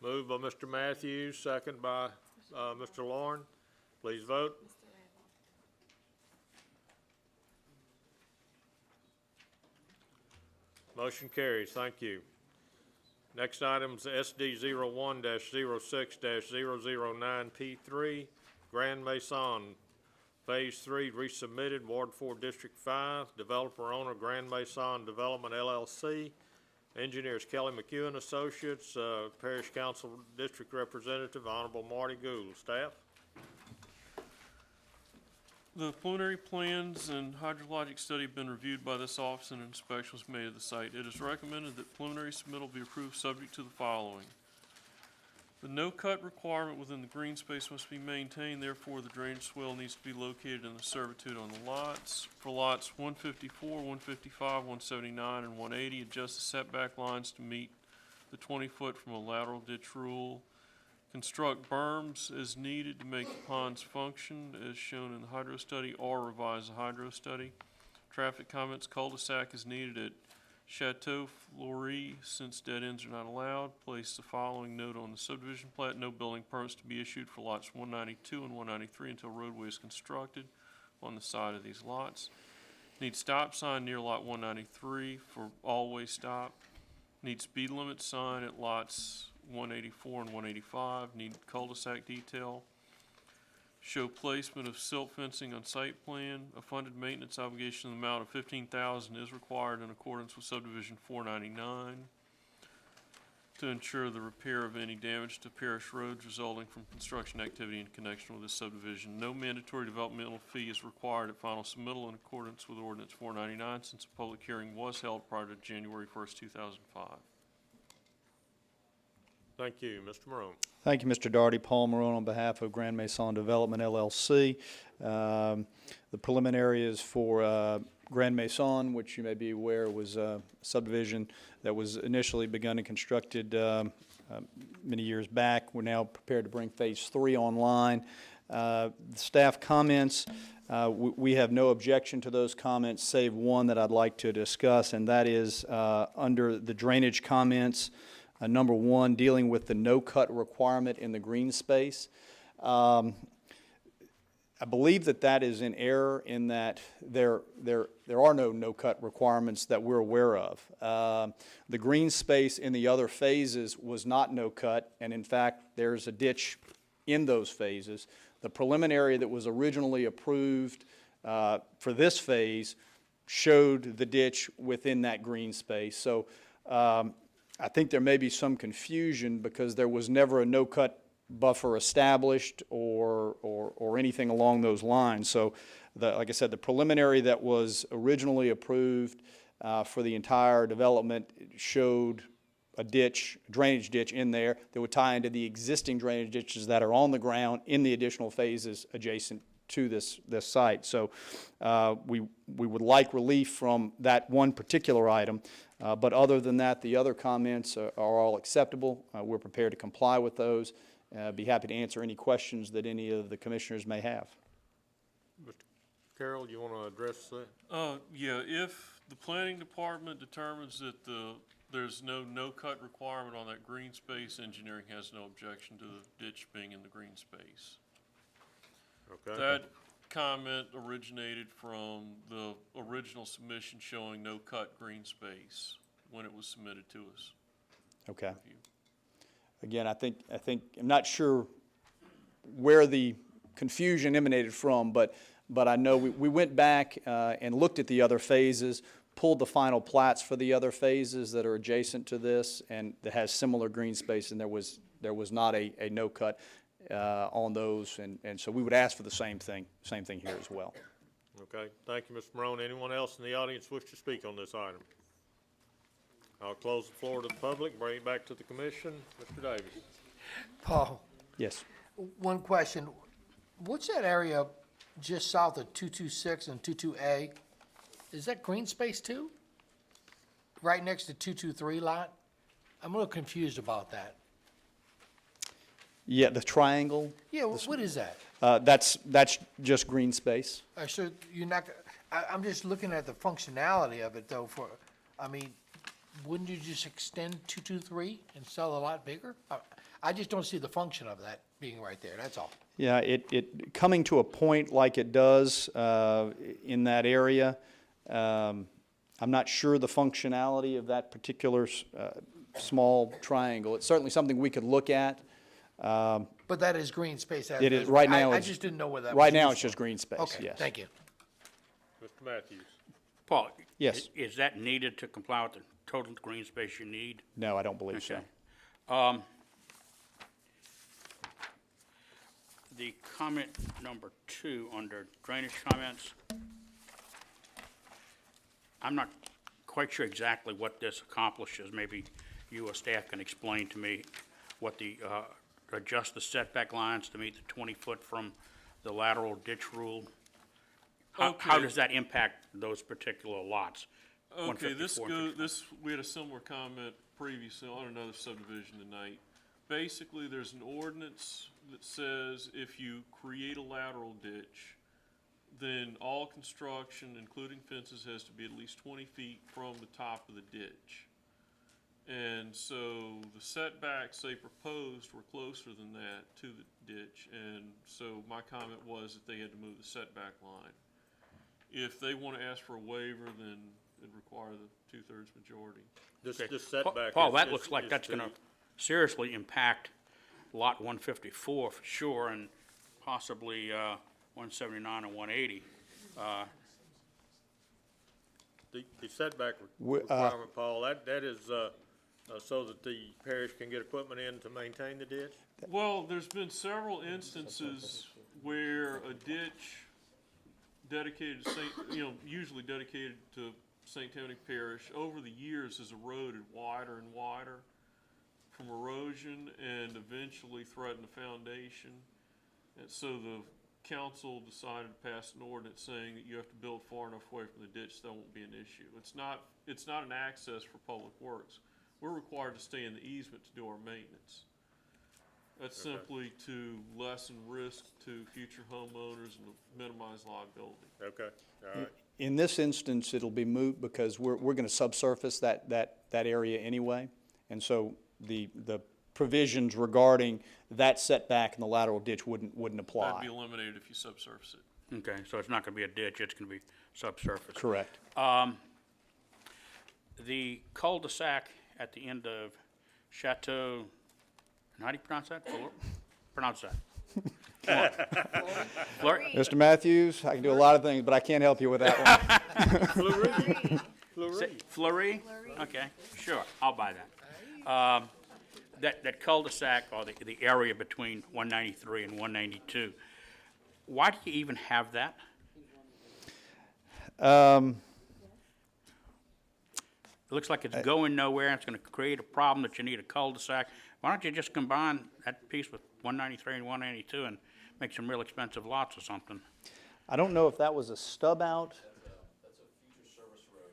Moved by Mr. Matthews, second by Mr. Lauren. Please vote. Motion carries. Thank you. Next item is SD 01-06-009P3, Grand Maison, Phase 3, resubmitted, Ward 4, District 5. Developer owner, Grand Maison Development LLC. Engineers Kelly McHugh and Associates, Parish Council District Representative, Honorable Marty Gould. Staff? The preliminary plans and hydrologic study have been reviewed by this office and inspection was made of the site. It is recommended that preliminary submittal be approved subject to the following. The no-cut requirement within the green space must be maintained, therefore the drainage swell needs to be located in the servitude on the lots. For lots 154, 155, 179, and 180, adjust the setback lines to meet the 20-foot from a lateral ditch rule. Construct berms as needed to make the ponds function as shown in the hydro study or revise the hydro study. Traffic comments, cul-de-sac is needed at Chateau Fleury since dead ends are not allowed. Place the following note on the subdivision plat. No building permits to be issued for lots 192 and 193 until roadway is constructed on the side of these lots. Need stop sign near lot 193 for all-way stop. Need speed limit sign at lots 184 and 185. Need cul-de-sac detail. Show placement of silt fencing on site plan. A funded maintenance obligation in the amount of $15,000 is required in accordance with subdivision 499 to ensure the repair of any damage to parish roads resulting from construction activity in connection with this subdivision. No mandatory developmental fee is required at final submittal in accordance with ordinance 499 since a public hearing was held prior to January 1st, 2005. Thank you. Mr. Morone. Thank you, Mr. Daugherty. Paul Marone on behalf of Grand Maison Development LLC. The preliminary is for Grand Maison, which you may be aware was a subdivision that was initially begun and constructed many years back. We're now prepared to bring Phase 3 online. Staff comments, we have no objection to those comments, save one that I'd like to discuss, and that is under the drainage comments. Number 1, dealing with the no-cut requirement in the green space. I believe that is in error in that there are no-cut requirements that we're aware of. The green space in the other phases was not no-cut, and in fact, there's a ditch in those phases. The preliminary that was originally approved for this phase showed the ditch within that green space. So I think there may be some confusion because there was never a no-cut buffer established or anything along those lines. So, like I said, the preliminary that was originally approved for the entire development showed a ditch, drainage ditch in there that would tie into the existing drainage ditches that are on the ground in the additional phases adjacent to this site. So we would like relief from that one particular item, but other than that, the other comments are all acceptable. We're prepared to comply with those. Be happy to answer any questions that any of the commissioners may have. Mr. Carroll, you want to address that? Yeah, if the planning department determines that there's no cut requirement on that green space, engineering has no objection to the ditch being in the green space. Okay. That comment originated from the original submission showing no cut green space when it was submitted to us. Okay. Again, I'm not sure where the confusion emanated from, but I know we went back and looked at the other phases, pulled the final plats for the other phases that are adjacent to this and that has similar green space, and there was not a no cut on those, and so we would ask for the same thing here as well. Okay, thank you, Mr. Morone. Anyone else in the audience wish to speak on this item? I'll close the floor to the public, bring it back to the commission. Mr. Davis. Paul, Yes. one question. What's that area just south of 226 and 22A? Is that green space too? Right next to 223 lot? I'm a little confused about that. Yeah, the triangle, Yeah, what is that? that's just green space. So you're not, I'm just looking at the functionality of it though wouldn't you just extend 223 and sell a lot bigger? I just don't see the function of that being right there, that's all. Yeah, it coming to a point like it does in that area, I'm not sure the functionality of that particular small triangle. It's certainly something we could look at. But that is green space. It is, right now. I just didn't know where that was. Right now, used it's just for. green space, Okay, yes. thank you. Mr. Matthews. Paul? Yes. Is that needed to comply with the total green space you need? No, I don't believe so. Okay. The comment number 2 under drainage comments, I'm not quite sure exactly what this accomplishes. Maybe you or staff can explain to me what the, adjust the setback lines to meet the 20-foot from the lateral ditch rule. How Okay. does that impact those particular lots? Okay, 154, we had a similar comment previously on another subdivision tonight. Basically, there's an ordinance that says if you create a lateral ditch, then all construction, including fences, has to be at least 20 feet from the top of the ditch. And so the setbacks they proposed were closer than that to the ditch, and so my comment was that they had to move the setback line. If they want to ask for a waiver, then it'd require the 2/3 majority. This Okay. setback. Paul, is- that is- looks like is that's to- going to seriously impact lot 154 for sure, and possibly 179 and 180. The setback We- requirement, Paul, that is, so that the parish can get equipment in to maintain the ditch? Well, there's been several instances where a ditch dedicated to usually dedicated to St. Tammany Parish, over the years has eroded wider and wider from erosion and eventually threatened the foundation. And so the council decided to pass an ordinance saying that you have to build far enough away from the ditch that won't be an issue. It's not an access for public works. We're required to stay in the easement to do our maintenance. That's simply to lessen risk to future homeowners and to minimize liability. Okay, all right. In this instance, it'll be moot because we're going to subsurface that area anyway. And so the provisions regarding that setback in the lateral ditch wouldn't apply. That'd be eliminated if you subsurface it. Okay, so it's not going to be a ditch, it's going to be subsurface. Correct. The cul-de-sac at the end of Chateau, how do you pronounce that? Pronounce that. Fleury? Mr. Matthews, I can do a lot of things, but I can't help you with that one. Fleury? Okay, sure, I'll buy that. That cul-de-sac or the area between 193 and 192, why do you even have that? It looks like it's going nowhere, and it's gonna create a problem that you need a cul-de-sac. Why don't you just combine that piece with 193 and 192 and make some real expensive lots or something? I don't know if that was a stub out. That's a future service road.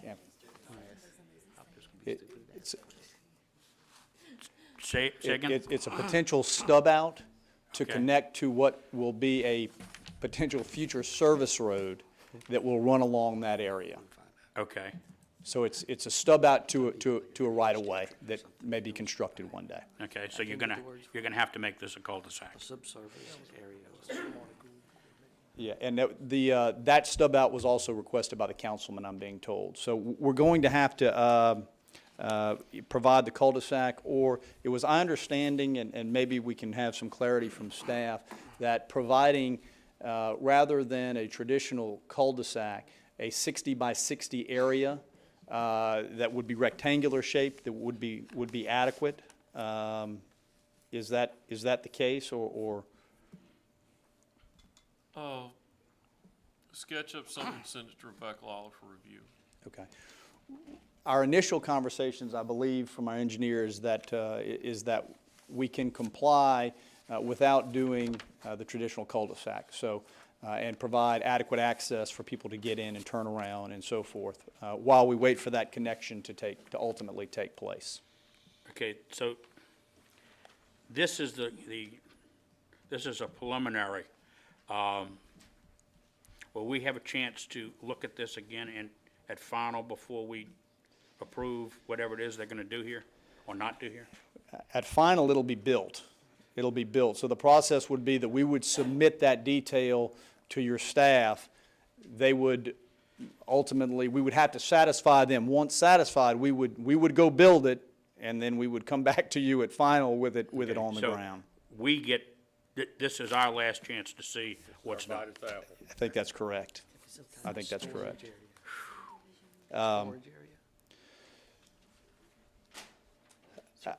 Yeah. It's, Say again? it's a potential stub out to Okay. connect to what will be a potential future service road that will run along that area. Okay, So it's a stub out to a right-of-way that may be constructed one day. okay, so you're gonna have to make this a cul-de-sac. Subsurface area. Yeah, and that stub out was also requested by the councilman, I'm being told. So we're going to have to provide the cul-de-sac, or it was my understanding, and maybe we can have some clarity from staff, that providing, rather than a traditional cul-de-sac, a 60 by 60 area that would be rectangular shaped, that would be adequate. Is that the case, or? Sketch up something, send it to Rebecca Lawler for review. Okay. Our initial conversations, I believe, from our engineers, is that we can comply without doing the traditional cul-de-sac. So, and provide adequate access for people to get in and turn around and so forth, while we wait for that connection to ultimately take place. Okay, so this is this is a preliminary. Will we have a chance to look at this again at final before we approve whatever it is they're gonna do here or not do here? At final, it'll be built. It'll be built. So the process would be that we would submit that detail to your staff. They would ultimately, we would have to satisfy them. Once satisfied, we would go build it, and then we would come back to you at final with it on the So ground. we get, this is our last chance to see what's done. I think that's correct. I think that's correct.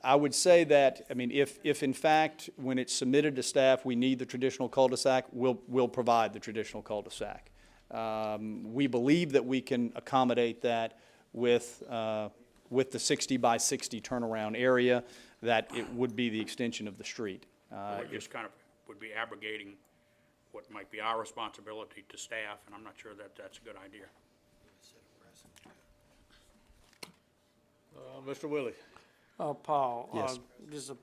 I would say that, I mean, if in fact, when it's submitted to staff, we need the traditional cul-de-sac, we'll provide the traditional cul-de-sac. We believe that we can accommodate that with the 60 by 60 turnaround area, that it would be the extension of the street. It just kind of would be abrogating what might be our responsibility to staff, and I'm not sure that that's a good idea. Mr. Willie? Paul, Yes. just a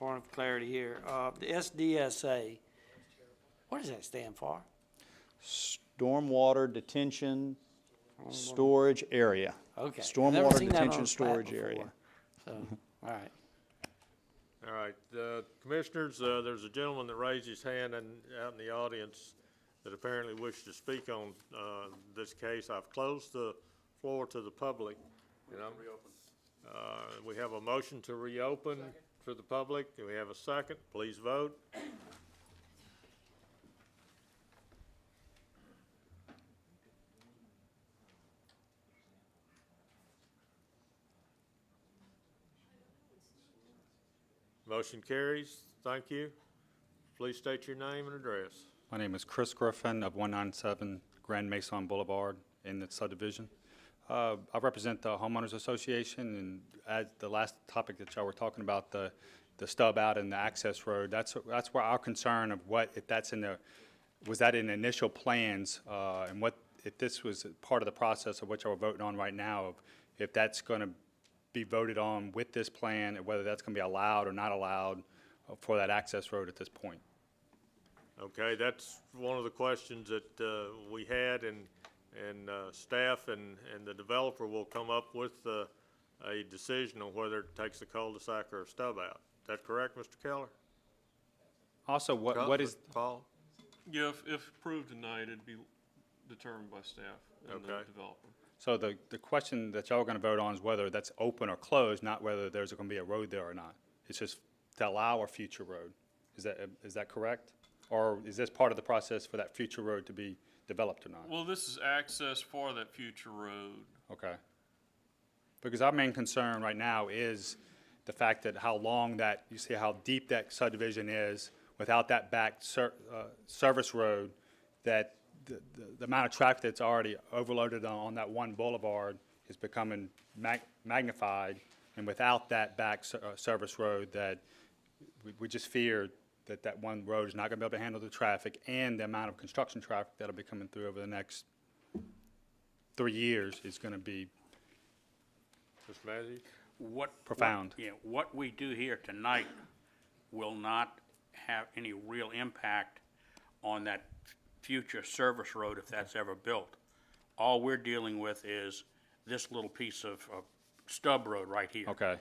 point of clarity here. The SDSA, what does that stand for? Stormwater detention storage area. Okay. Never Stormwater seen that on a detention plat storage before. area. So, all right. All right, Commissioners, there's a gentleman that raised his hand out in the audience that apparently wished to speak on this case. I've closed the floor to the public. We have a motion to reopen for the public. Do we have a second? Please vote. Motion carries. Thank you. Please state your name and address. My name is Chris Griffin of 197 Grand Mason Boulevard in the subdivision. I represent the homeowners association, and as the last topic that y'all were talking about, the stub out and the access road, that's where our concern of what, if that's was that in initial plans, and what, if this was part of the process of what y'all are voting on right now, of if that's gonna be voted on with this plan, and whether that's gonna be allowed or not allowed for that access road at this point. Okay, that's one of the questions that we had, and staff and the developer will come up with a decision on whether it takes a cul-de-sac or a stub out. Is that correct, Mr. Keller? Also, what is, Paul? Yeah, if approved tonight, it'd be determined by staff and the Okay. developer. so the question that y'all are gonna vote on is whether that's open or closed, not whether there's gonna be a road there or not. It's just to allow a future road. Is that correct? Or is this part of the process for that future road to be developed or not? Well, this is access for that future road. Okay. Because our main concern right now is the fact that how long that, you see how deep that subdivision is without that back service road, that the amount of traffic that's already overloaded on that one boulevard is becoming magnified, and without that back service road, that we just fear that that one road is not going to be able to handle the traffic and the amount of construction traffic that'll be coming through over the next 3 years is going to be Mr. Matthews? profound. What we do here tonight will not have any real impact on that future service road if that's ever built. All we're dealing with is this little piece of stub road right here. Okay.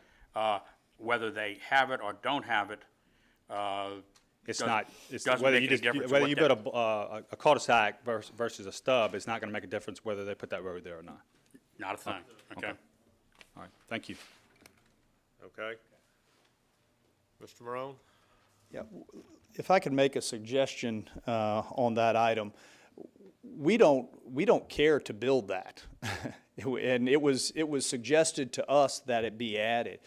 Whether they have it or don't have it, It's doesn't- not, it's doesn't whether make you any just, difference whether what you that- build a cul-de-sac versus a stub, it's not going to make a difference whether they put that road there or not. not a thing, okay? All right, thank you. Okay. Mr. Morone? Yeah, if I could make a suggestion on that item, we don't care to build that. And it was suggested to us that it be added.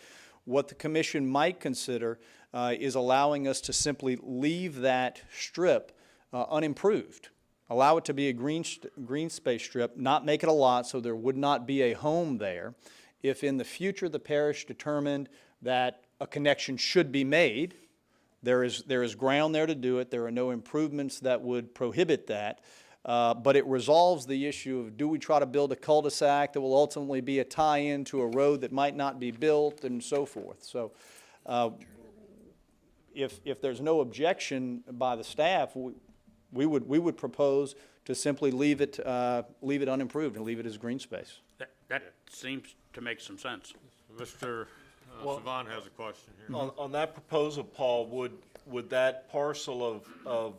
What the commission might consider is allowing us to simply leave that strip unimproved. Allow it to be a green space strip, not make it a lot so there would not be a home there. If in the future the parish determined that a connection should be made, there is ground there to do it. There are no improvements that would prohibit that. But it resolves the issue of, do we try to build a cul-de-sac that will ultimately be a tie-in to a road that might not be built, and so forth. So if there's no objection by the staff, we would propose to simply leave it unimproved and leave it as green space. That seems to make some sense. Mr. Savant has a question here. On that proposal, Paul, would that parcel of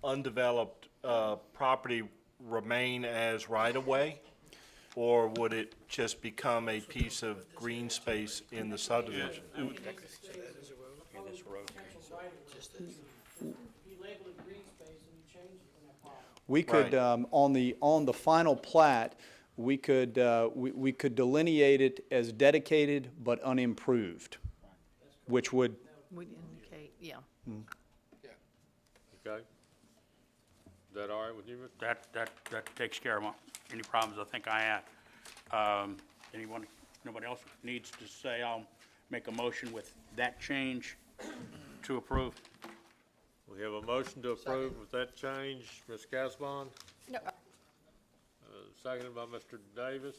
undeveloped property remain as right-of-way? Or would it just become a piece of green space in the subdivision? We could, on the final plat, we could delineate it as dedicated but unimproved, which would, Would indicate, yeah. Okay. Is that all right with you, Mr.? That takes care of any problems I think I had. Nobody else needs to say, I'll make a motion with that change to approve. We have a motion to approve with that change. Ms. Casbon? No, Seconded by Mr. Davis.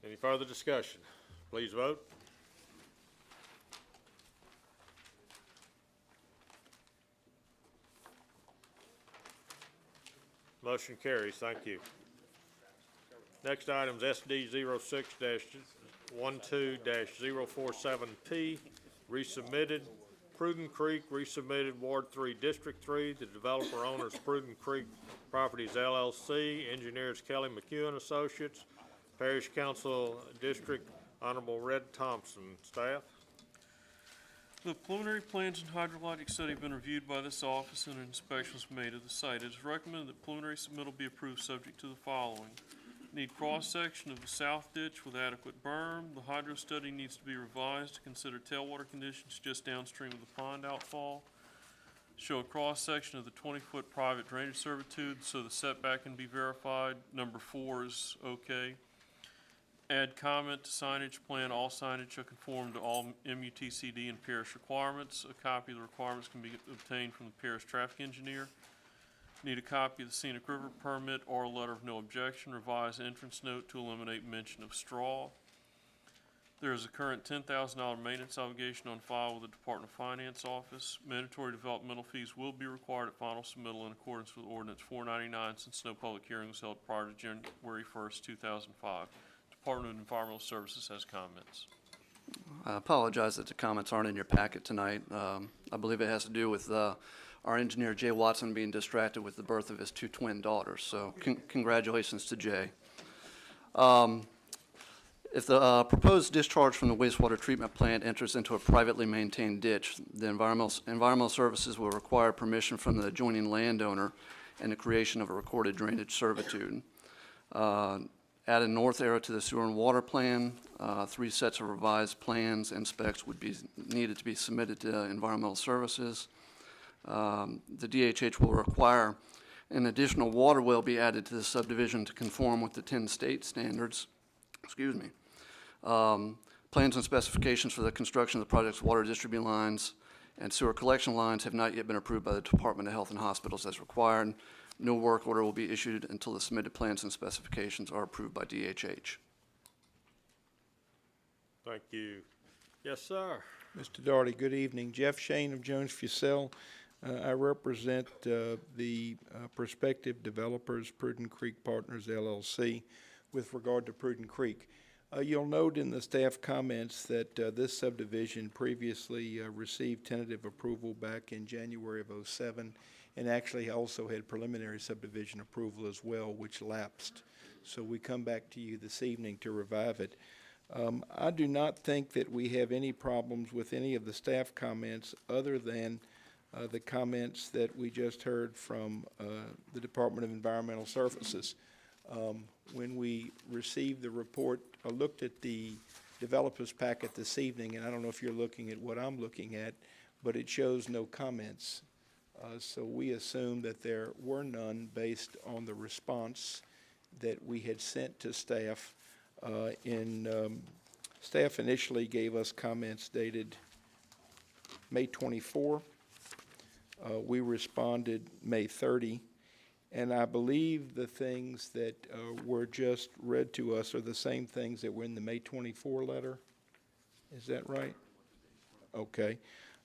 Any further discussion? Please vote. Motion carries. Thank you. Next item is SD 06-12-047P, resubmitted. Prudent Creek, resubmitted Ward 3, District 3. The developer owner is Prudent Creek Properties LLC, engineers Kelly McEwen Associates, Parish Council District Honorable Red Thompson. Staff? The preliminary plans and hydrologic study have been reviewed by this office and inspections made of the site. It is recommended that preliminary submittal be approved subject to the following. Need cross-section of the south ditch with adequate berm. The hydro study needs to be revised to consider tailwater conditions just downstream of the pond outfall. Show a cross-section of the 20-foot private drainage servitude so the setback can be verified. Number 4 is okay. Add comment to signage plan. All signage shall conform to all MUTCD and parish requirements. A copy of the requirements can be obtained from the parish traffic engineer. Need a copy of the scenic river permit or a letter of no objection. Revise entrance note to eliminate mention of straw. There is a current $10,000 maintenance obligation on file with the Department of Finance office. Mandatory developmental fees will be required at final submittal in accordance with Ordinance 499 since no public hearing was held prior to January 1st, 2005. Department of Environmental Services has comments. I apologize that the comments aren't in your packet tonight. I believe it has to do with our engineer, Jay Watson, being distracted with the birth of his 2 twin daughters. So congratulations to Jay. If the proposed discharge from the wastewater treatment plant enters into a privately maintained ditch, the environmental services will require permission from the adjoining landowner and the creation of a recorded drainage servitude. Add a north arrow to the sewer and water plan. 3 sets of revised plans and specs would be needed to be submitted to Environmental Services. The DHH will require an additional water well be added to the subdivision to conform with the 10 state standards. Excuse me. Plans and specifications for the construction of the project's water distribution lines and sewer collection lines have not yet been approved by the Department of Health and Hospitals as required. No work order will be issued until the submitted plans and specifications are approved by DHH. Thank you. Yes, sir. Mr. Daugherty, good evening. Jeff Shane of Jones Fussell. I represent the prospective developers, Prudent Creek Partners LLC, with regard to Prudent Creek. You'll note in the staff comments that this subdivision previously received tentative approval back in January of '07, and actually also had preliminary subdivision approval as well, which lapsed. So we come back to you this evening to revive it. I do not think that we have any problems with any of the staff comments other than the comments that we just heard from the Department of Environmental Services. When we received the report, I looked at the developer's packet this evening, and I don't know if you're looking at what I'm looking at, but it shows no comments. So we assume that there were none based on the response that we had sent to staff. Staff initially gave us comments dated May 24. We responded May 30. And I believe the things that were just read to us are the same things that were in the May 24 letter. Is that right? Okay.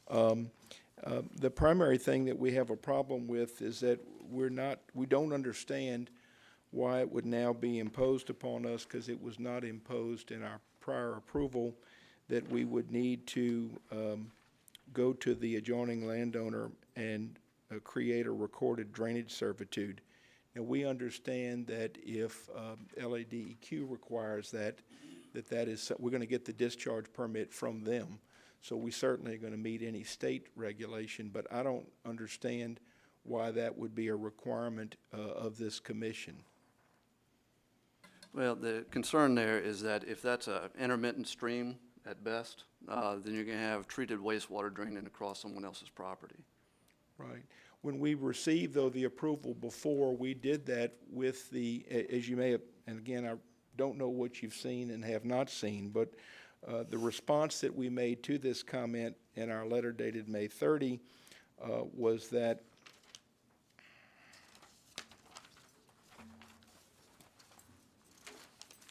The primary thing that we have a problem with is that we don't understand why it would now be imposed upon us, because it was not imposed in our prior approval, that we would need to go to the adjoining landowner and create a recorded drainage servitude. Now, we understand that if LADEQ requires that is, we're going to get the discharge permit from them. So we certainly are going to meet any state regulation, but I don't understand why that would be a requirement of this commission. Well, the concern there is that if that's an intermittent stream at best, then you're going to have treated wastewater draining across someone else's property. Right. When we received, though, the approval before, we did that with the, as you may have, and again, I don't know what you've seen and have not seen, but the response that we made to this comment in our letter dated May 30 was that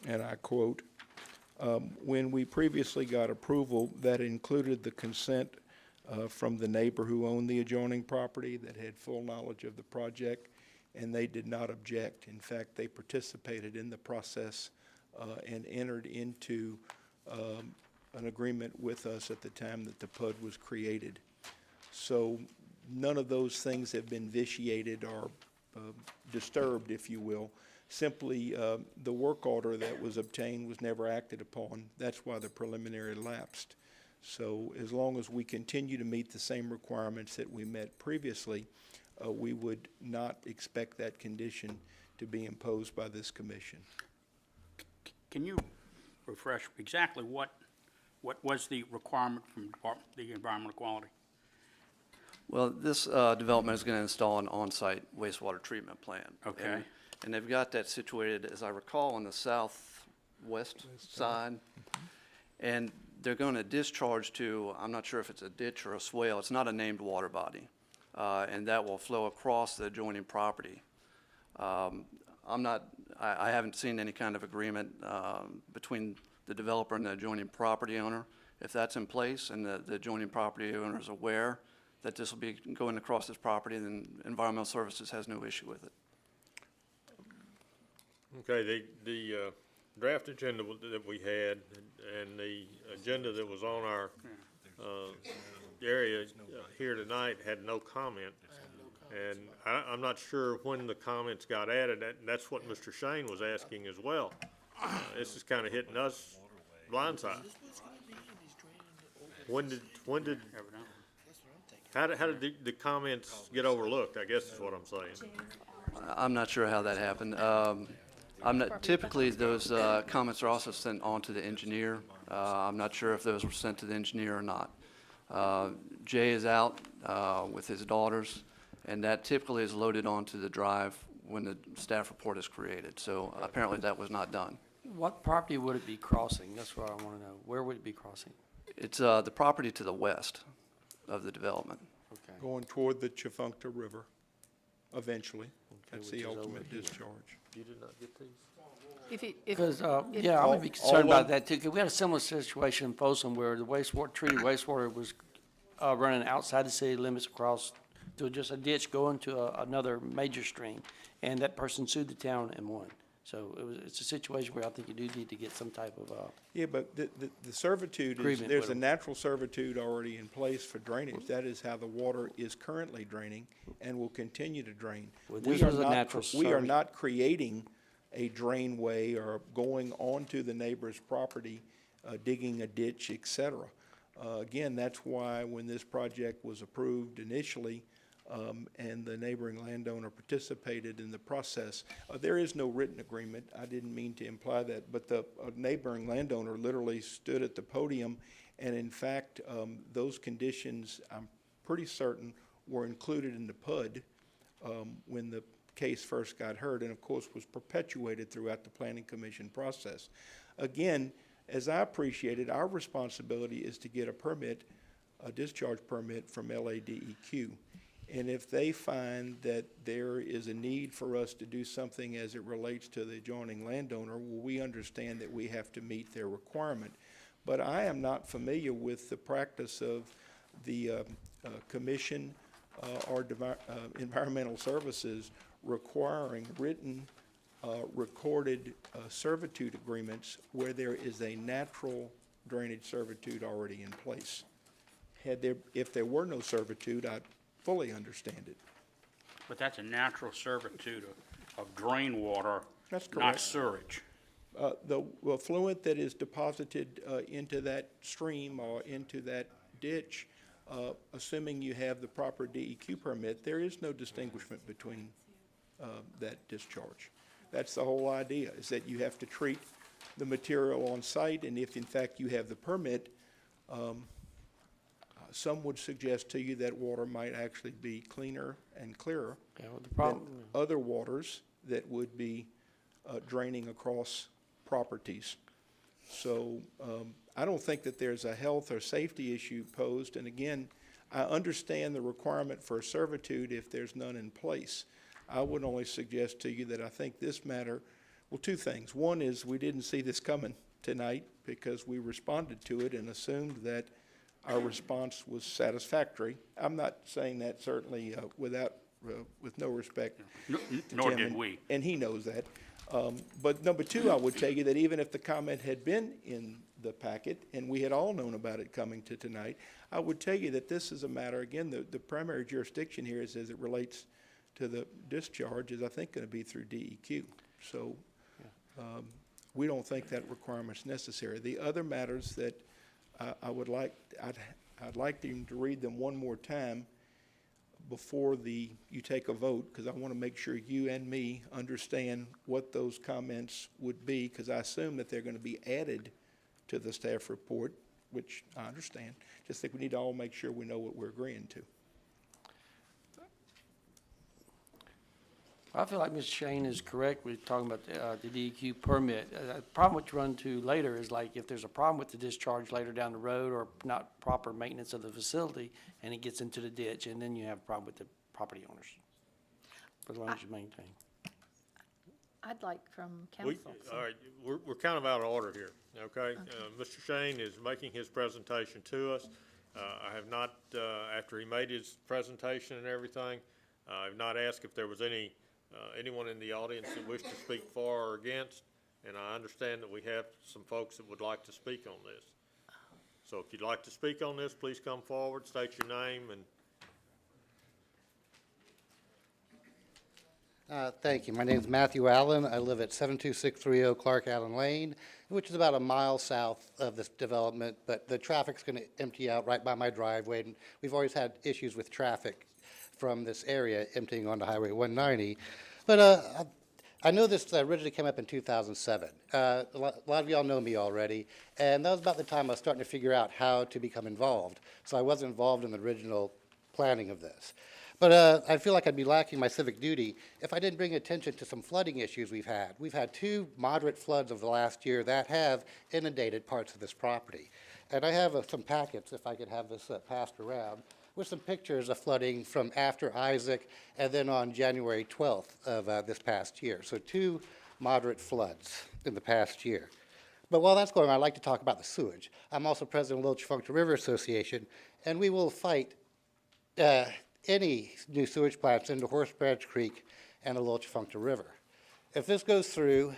and I quote, when we previously got approval that included the consent from the neighbor who owned the adjoining property that had full knowledge of the project, and they did not object. In fact, they participated in the process and entered into an agreement with us at the time that the PUD was created. So none of those things have been vitiated or disturbed, if you will. Simply, the work order that was obtained was never acted upon. That's why the preliminary lapsed. So as long as we continue to meet the same requirements that we met previously, we would not expect that condition to be imposed by this commission. Can you refresh exactly what was the requirement from the Environmental Quality? Well, this development is going to install an on-site wastewater treatment plant. Okay. And they've got that situated, as I recall, on the southwest side. Mm-hmm. And they're going to discharge to, I'm not sure if it's a ditch or a swale, it's not a named water body. And that will flow across the adjoining property. I haven't seen any kind of agreement between the developer and the adjoining property owner. If that's in place and the adjoining property owner is aware that this will be going across his property, then Environmental Services has no issue with it. Okay, the draft agenda that we had and the agenda that was on our area here tonight had no comment. And I'm not sure when the comments got added. That's what Mr. Shane was asking as well. This is kind of hitting us blindside. How did the comments get overlooked, I guess is what I'm saying. I'm not sure how that happened. Typically, those comments are also sent on to the engineer. I'm not sure if those were sent to the engineer or not. Jay is out with his daughters, and that typically is loaded onto the drive when the staff report is created. So apparently that was not done. What property would it be crossing? That's what I want to know. Where would it be crossing? It's the property to the west of the development. Okay. Going toward the Chafuncta River, eventually. That's which the is over ultimate here. discharge. You did not get these? Because, if- yeah, I'm gonna be concerned all about that too, 'cause we had a similar situation in Folsom where the wastewater, treated wastewater was running outside the city limits across to just a ditch going to another major stream, and that person sued the town and won. So it's a situation where I think you do need to get some type of, Yeah, but the servitude is, Agreement there's with a them. natural servitude already in place for drainage. That is how the water is currently draining and will continue to drain. Well, We this are was a not natural We are service. not creating a drainway or going onto the neighbor's property, digging a ditch, et cetera. Again, that's why when this project was approved initially, and the neighboring landowner participated in the process, there is no written agreement. I didn't mean to imply that, but the neighboring landowner literally stood at the podium, and in fact, those conditions, I'm pretty certain, were included in the PUD when the case first got heard, and of course was perpetuated throughout the Planning Commission process. Again, as I appreciated, our responsibility is to get a permit, a discharge permit from LADEQ. And if they find that there is a need for us to do something as it relates to the adjoining landowner, well, we understand that we have to meet their requirement. But I am not familiar with the practice of the commission or environmental services requiring written, recorded servitude agreements where there is a natural drainage servitude already in place. If there were no servitude, I'd fully understand it. But that's a natural servitude of drain water, That's not correct. sewage. The effluent that is deposited into that stream or into that ditch, assuming you have the proper DEQ permit, there is no distinguishment between that discharge. That's the whole idea, is that you have to treat the material on site, and if in fact you have the permit, some would suggest to you that water might actually be cleaner and clearer yeah, well, the than problem. other waters that would be draining across properties. So I don't think that there's a health or safety issue posed. And again, I understand the requirement for a servitude if there's none in place. I would only suggest to you that I think this matter, well, two things. One is we didn't see this coming tonight because we responded to it and assumed that our response was satisfactory. I'm not saying that certainly with no respect to Nor Tim, did we. and he knows that. But number two, I would tell you that even if the comment had been in the packet and we had all known about it coming to tonight, I would tell you that this is a matter, again, the primary jurisdiction here is as it relates to the discharge is, I think, going to be through DEQ. So we don't think that requirement's necessary. The other matters that I'd like to read them one more time before you take a vote, because I want to make sure you and me understand what those comments would be, because I assume that they're going to be added to the staff report, which I understand. Just think we need to all make sure we know what we're agreeing to. I feel like Ms. Shane is correct. We're talking about the DEQ permit. The problem which run to later is like if there's a problem with the discharge later down the road or not proper maintenance of the facility and it gets into the ditch, and then you have a problem with the property owners. For as long as you maintain. I'd like from We, council. all right, we're kind of out of order here, okay? Mr. Shane is making his presentation to us. I have not, after he made his presentation and everything, I've not asked if there was anyone in the audience that wished to speak for or against, and I understand that we have some folks that would like to speak on this. So if you'd like to speak on this, please come forward, state your name, and Thank you. My name is Matthew Allen. I live at 72630 Clark Allen Lane, which is about a mile south of this development, but the traffic's going to empty out right by my driveway, and we've always had issues with traffic from this area emptying onto Highway 190. But I know this originally came up in 2007. A lot of y'all know me already, and that was about the time I was starting to figure out how to become involved. So I wasn't involved in the original planning of this. But I feel like I'd be lacking my civic duty if I didn't bring attention to some flooding issues we've had. We've had 2 moderate floods over the last year that have inundated parts of this property. And I have some packets, if I could have this passed around, with some pictures of flooding from after Isaac and then on January 12th of this past year. So 2 moderate floods in the past year. But while that's going on, I'd like to talk about the sewage. I'm also president of the Little Tchefuncte River Association, and we will fight any new sewage plants into Horse Branch Creek and the Little Tchefuncte River. If this goes through,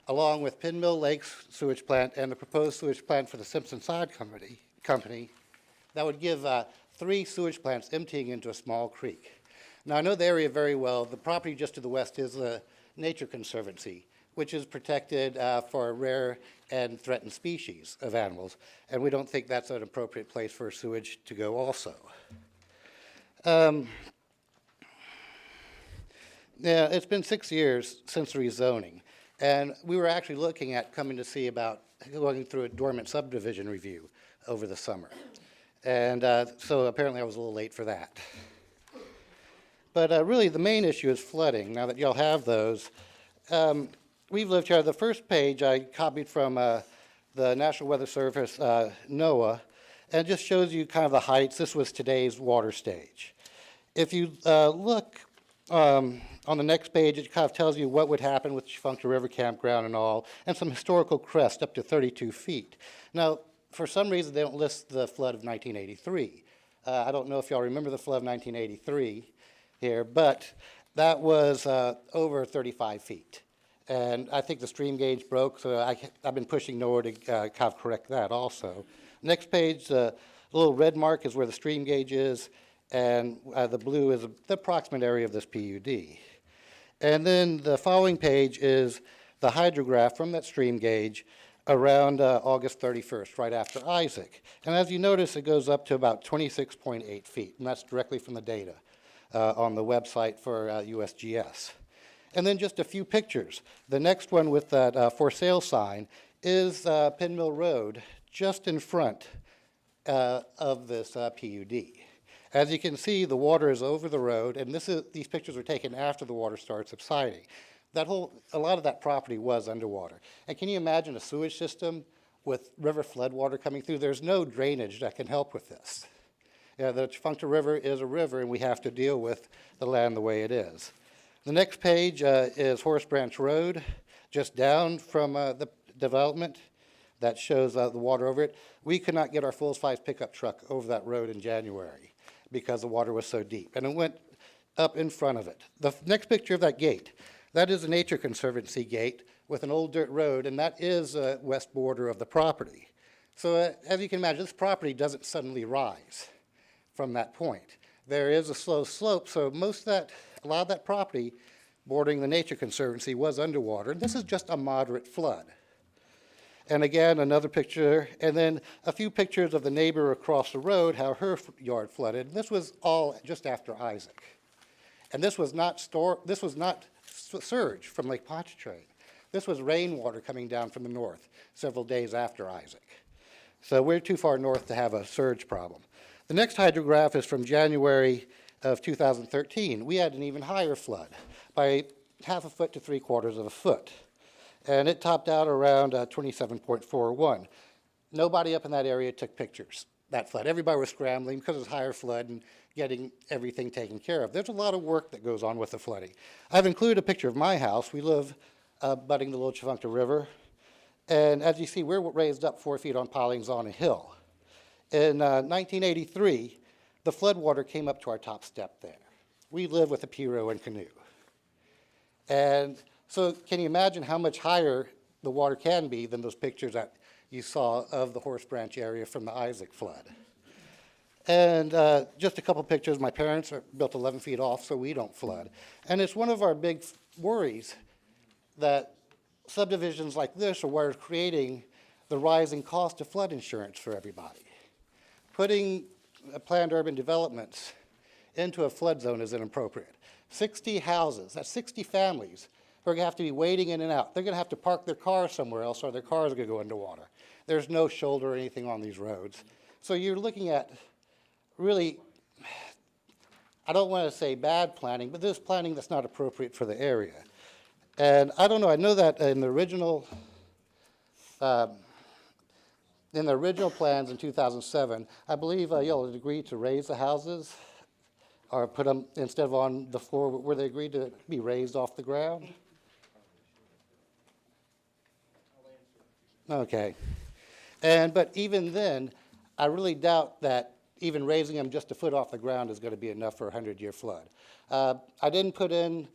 along with Pin Mill Lake's sewage plant and the proposed sewage plant for the Simpson Side Company, that would give 3 sewage plants emptying into a small creek. Now, I know the area very well. The property just to the west is the Nature Conservancy, which is protected for rare and threatened species of animals, and we don't think that's an appropriate place for sewage to go also. Yeah, it's been 6 years since rezoning, and we were actually looking at coming to see about going through a dormant subdivision review over the summer. And so apparently I was a little late for that. But really the main issue is flooding. Now that y'all have those, we've lived here. The first page I copied from the National Weather Service, NOAA, and it just shows you kind of the heights. This was today's water stage. If you look on the next page, it kind of tells you what would happen with Tchefuncte River Campground and all, and some historical crest up to 32 feet. Now, for some reason, they don't list the flood of 1983. I don't know if y'all remember the flood of 1983 here, but that was over 35 feet. And I think the stream gauge broke, so I've been pushing NOAA to kind of correct that also. Next page, the little red mark is where the stream gauge is, and the blue is the approximate area of this PUD. And then the following page is the hydrograph from that stream gauge around August 31st, right after Isaac. And as you notice, it goes up to about 26.8 feet, and that's directly from the data on the website for USGS. And then just a few pictures. The next one with that for sale sign is Pin Mill Road, just in front of this PUD. As you can see, the water is over the road, and these pictures were taken after the water started subsiding. A lot of that property was underwater. And can you imagine a sewage system with river floodwater coming through? There's no drainage that can help with this. The Tchefuncte River is a river, and we have to deal with the land the way it is. The next page is Horse Branch Road, just down from the development. That shows the water over it. We could not get our full-size pickup truck over that road in January because the water was so deep, and it went up in front of it. The next picture of that gate, that is a Nature Conservancy gate with an old dirt road, and that is the west border of the property. So as you can imagine, this property doesn't suddenly rise from that point. There is a slow slope, so a lot of that property bordering the Nature Conservancy was underwater, and this is just a moderate flood. And again, another picture, and then a few pictures of the neighbor across the road, how her yard flooded. This was all just after Isaac. And this was not surge from Lake Pontchartrain. This was rainwater coming down from the north several days after Isaac. So we're too far north to have a surge problem. The next hydrograph is from January of 2013. We had an even higher flood by 1/2 foot to 3/4 of a foot. And it topped out around 27.41. Nobody up in that area took pictures, that flood. Everybody was scrambling because it was higher flood and getting everything taken care of. There's a lot of work that goes on with the flooding. I've included a picture of my house. We live abutting the Little Tchefuncte River. And as you see, we're raised up 4 feet on pilings on a hill. In 1983, the floodwater came up to our top step there. We live with a pirogue and canoe. And so can you imagine how much higher the water can be than those pictures that you saw of the Horse Branch area from the Isaac flood? And just a couple pictures. My parents are built 11 feet off, so we don't flood. And it's one of our big worries that subdivisions like this are what are creating the rising cost of flood insurance for everybody. Putting planned urban developments into a flood zone is inappropriate. 60 houses, that's 60 families, who are going to have to be wading in and out. They're going to have to park their car somewhere else or their cars are going to go into water. There's no shoulder or anything on these roads. So you're looking at really, I don't want to say bad planning, but there's planning that's not appropriate for the area. And I don't know, I know that in the original plans in 2007, I believe y'all had agreed to raise the houses or put them instead of on the floor, where they agreed to be raised off the ground? Okay. But even then, I really doubt that even raising them just a foot off the ground is going to be enough for a 100-year flood. I didn't put in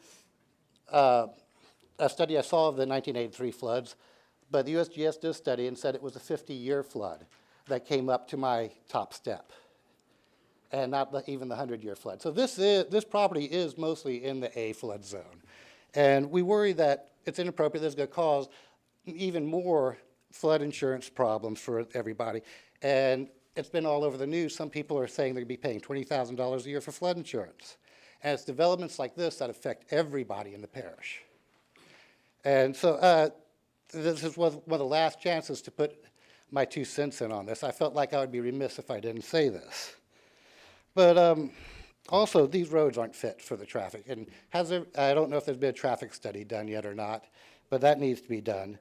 a study I saw of the 1983 floods, but the USGS did study and said it was a 50-year flood that came up to my top step, and not even the 100-year flood. So this property is mostly in the A flood zone. And we worry that it's inappropriate, this is going to cause even more flood insurance problems for everybody. And it's been all over the news. Some people are saying they're going to be paying $20,000 a year for flood insurance. And it's developments like this that affect everybody in the parish. And so this is one of the last chances to put my 2 cents in on this. I felt like I would be remiss if I didn't say this. But also, these roads aren't fit for the traffic. And I don't know if there's been a traffic study done yet or not, but that needs to be done.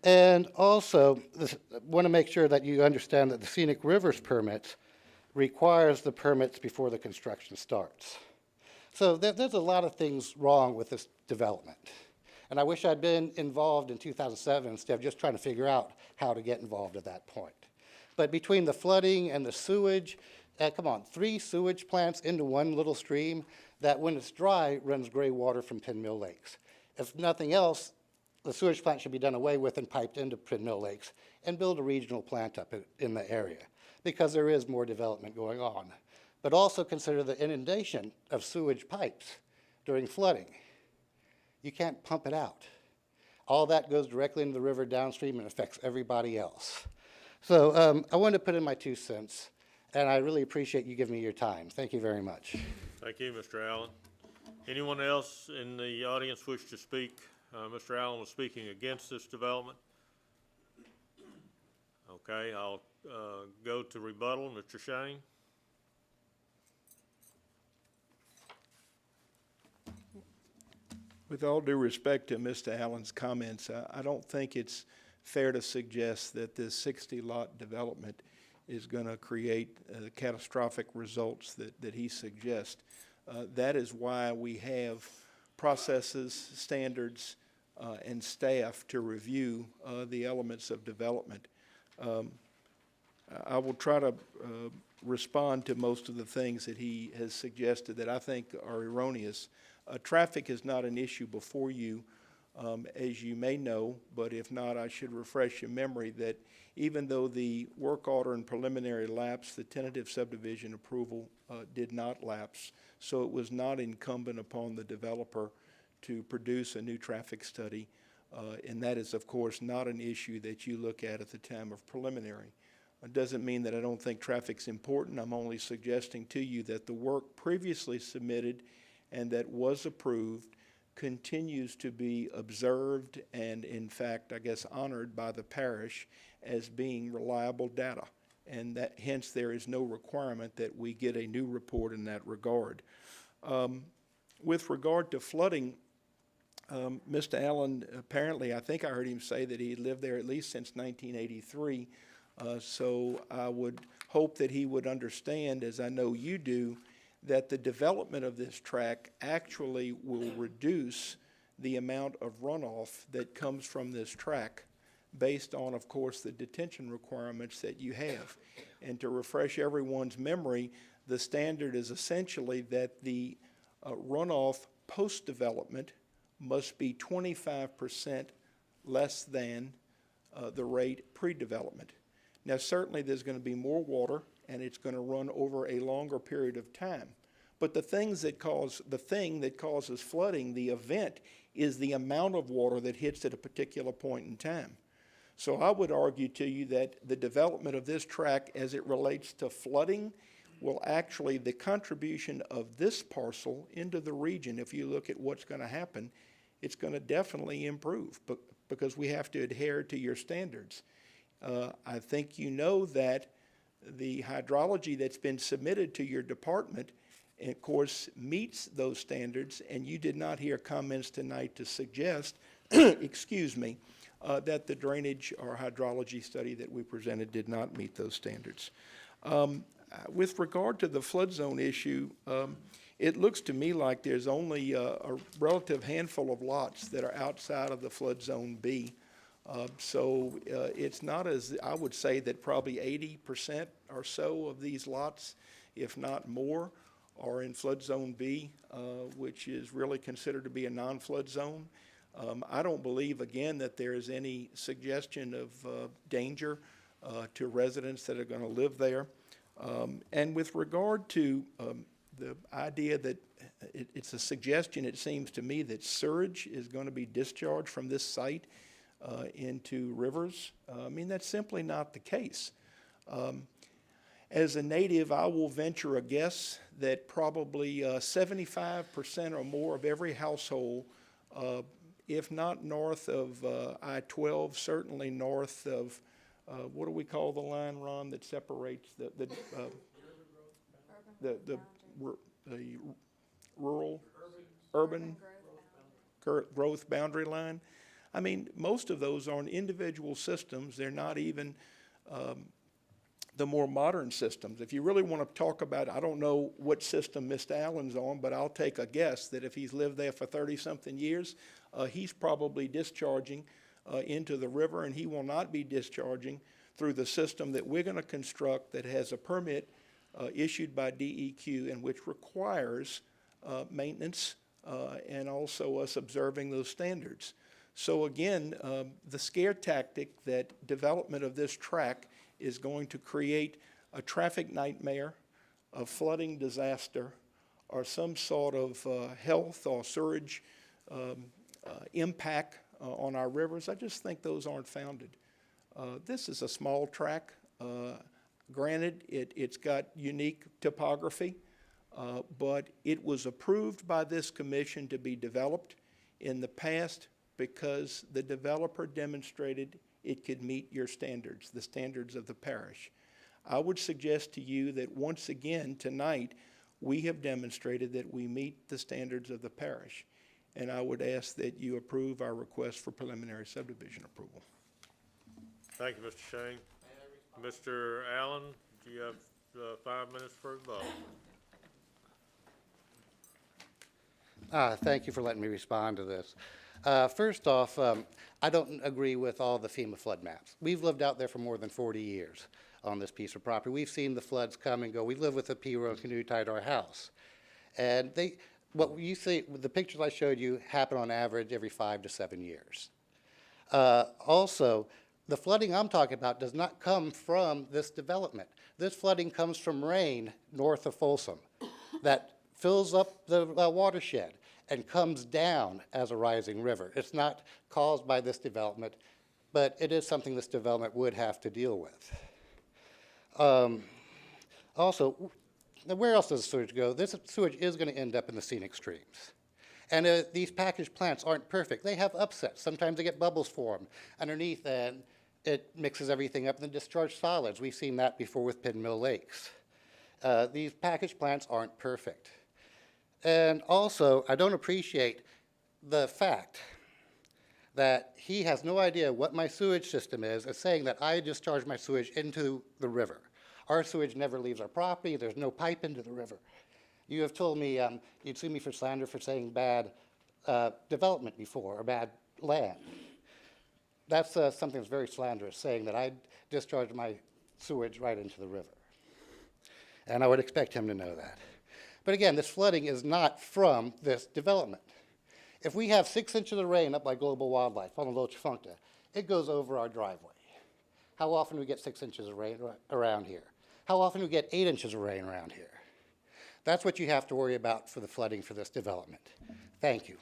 And also, I want to make sure that you understand that the Scenic Rivers permit requires the permits before the construction starts. So there's a lot of things wrong with this development. And I wish I'd been involved in 2007 instead of just trying to figure out how to get involved at that point. But between the flooding and the sewage, come on, 3 sewage plants into one little stream that when it's dry runs gray water from Pin Mill Lakes. If nothing else, the sewage plant should be done away with and piped into Pin Mill Lakes and build a regional plant up in the area because there is more development going on. But also consider the inundation of sewage pipes during flooding. You can't pump it out. All that goes directly into the river downstream and affects everybody else. So I wanted to put in my 2 cents, and I really appreciate you giving me your time. Thank you very much. Thank you, Mr. Allen. Anyone else in the audience wish to speak? Mr. Allen was speaking against this development. Okay, I'll go to rebuttal. Mr. Shane? With all due respect to Mr. Allen's comments, I don't think it's fair to suggest that this 60-lot development is going to create catastrophic results that he suggests. That is why we have processes, standards, and staff to review the elements of development. I will try to respond to most of the things that he has suggested that I think are erroneous. Traffic is not an issue before you, as you may know, but if not, I should refresh your memory that even though the work order and preliminary lapsed, the tentative subdivision approval did not lapse, so it was not incumbent upon the developer to produce a new traffic study, and that is, of course, not an issue that you look at the time of preliminary. It doesn't mean that I don't think traffic's important. I'm only suggesting to you that the work previously submitted and that was approved continues to be observed and, in fact, I guess, honored by the parish as being reliable data. And that, hence, there is no requirement that we get a new report in that regard. With regard to flooding, Mr. Allen, apparently, I think I heard him say that he lived there at least since 1983. So I would hope that he would understand, as I know you do, that the development of this track actually will reduce the amount of runoff that comes from this track based on, of course, the detention requirements that you have. And to refresh everyone's memory, the standard is essentially that the runoff post-development must be 25% less than the rate pre-development. Now, certainly there's going to be more water, and it's going to run over a longer period of time. But the thing that causes flooding, the event, is the amount of water that hits at a particular point in time. So I would argue to you that the development of this track as it relates to flooding will actually, the contribution of this parcel into the region, if you look at what's going to happen, it's going to definitely improve because we have to adhere to your standards. I think you know that the hydrology that's been submitted to your department, of course, meets those standards, and you did not hear comments tonight to suggest, excuse me, that the drainage or hydrology study that we presented did not meet those standards. With regard to the flood zone issue, it looks to me like there's only a relative handful of lots that are outside of the flood zone B. So it's not as, I would say that probably 80% or so of these lots, if not more, are in flood zone B, which is really considered to be a non-flood zone. I don't believe, again, that there is any suggestion of danger to residents that are going to live there. And with regard to the idea that it's a suggestion, it seems to me, that sewage is going to be discharged from this site into rivers. I mean, that's simply not the case. As a native, I will venture a guess that probably 75% or more of every household, if not north of I-12, certainly north of, what do we call the line, Ron, that separates the rural, urban growth boundary line? I mean, most of those are on individual systems. They're not even the more modern systems. If you really want to talk about, I don't know what system Mr. Allen's on, but I'll take a guess that if he's lived there for 30-something years, he's probably discharging into the river, and he will not be discharging through the system that we're going to construct that has a permit issued by DEQ and which requires maintenance and also us observing those standards. So again, the scare tactic that development of this track is going to create a traffic nightmare, a flooding disaster, or some sort of health or sewage impact on our rivers, I just think those aren't founded. This is a small track. Granted, it's got unique topography, but it was approved by this commission to be developed in the past because the developer demonstrated it could meet your standards, the standards of the parish. I would suggest to you that once again tonight, we have demonstrated that we meet the standards of the parish. And I would ask that you approve our request for preliminary subdivision approval. Thank you, Mr. Shane. Mr. Allen, do you have 5 minutes for a vote? Thank you for letting me respond to this. First off, I don't agree with all the FEMA flood maps. We've lived out there for more than 40 years on this piece of property. We've seen the floods come and go. We live with a P-row canoe tied to our house. And what you see, the pictures I showed you happen on average every 5 to 7 years. Also, the flooding I'm talking about does not come from this development. This flooding comes from rain north of Folsom that fills up the watershed and comes down as a rising river. It's not caused by this development, but it is something this development would have to deal with. Also, where else does the sewage go? This sewage is going to end up in the scenic streams. And these packaged plants aren't perfect. They have upsets. Sometimes they get bubbles form underneath, and it mixes everything up and then discharges solids. We've seen that before with Pin Mill Lakes. These packaged plants aren't perfect. And also, I don't appreciate the fact that he has no idea what my sewage system is, saying that I discharge my sewage into the river. Our sewage never leaves our property. There's no pipe into the river. You have told me you'd sue me for slander for saying bad development before, or bad land. That's something that's very slanderous, saying that I discharge my sewage right into the river. And I would expect him to know that. But again, this flooding is not from this development. If we have 6 inches of rain up by Global Wildlife on the Loch Functa, it goes over our driveway. How often do we get 6 inches of rain around here? How often do we get 8 inches of rain around here? That's what you have to worry about for the flooding for this development. Thank you.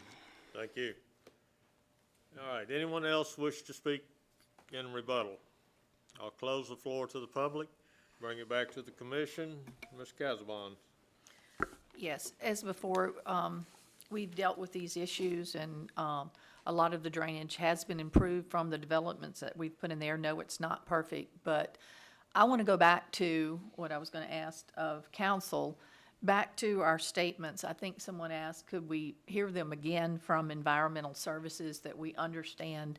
Thank you. All right, anyone else wish to speak in rebuttal? I'll close the floor to the public, bring it back to the commission. Ms. Casabon. Yes, as before, we've dealt with these issues, and a lot of the drainage has been improved from the developments that we've put in there. No, it's not perfect, but I want to go back to what I was going to ask of council, back to our statements. I think someone asked, could we hear them again from environmental services, that we understand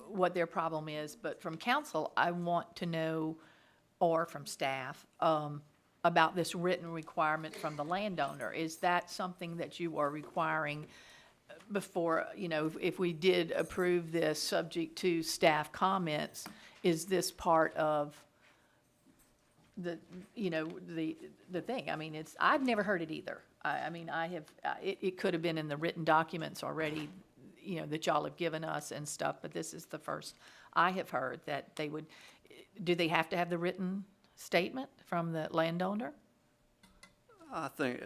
what their problem is? But from council, I want to know, or from staff, about this written requirement from the landowner. Is that something that you are requiring before, you know, if we did approve this subject to staff comments, is this part of the, you know, the thing? I mean, I've never heard it either. I mean, I have, it could have been in the written documents already, you know, that y'all have given us and stuff, but this is the first I have heard that they would. Do they have to have the written statement from the landowner? I think,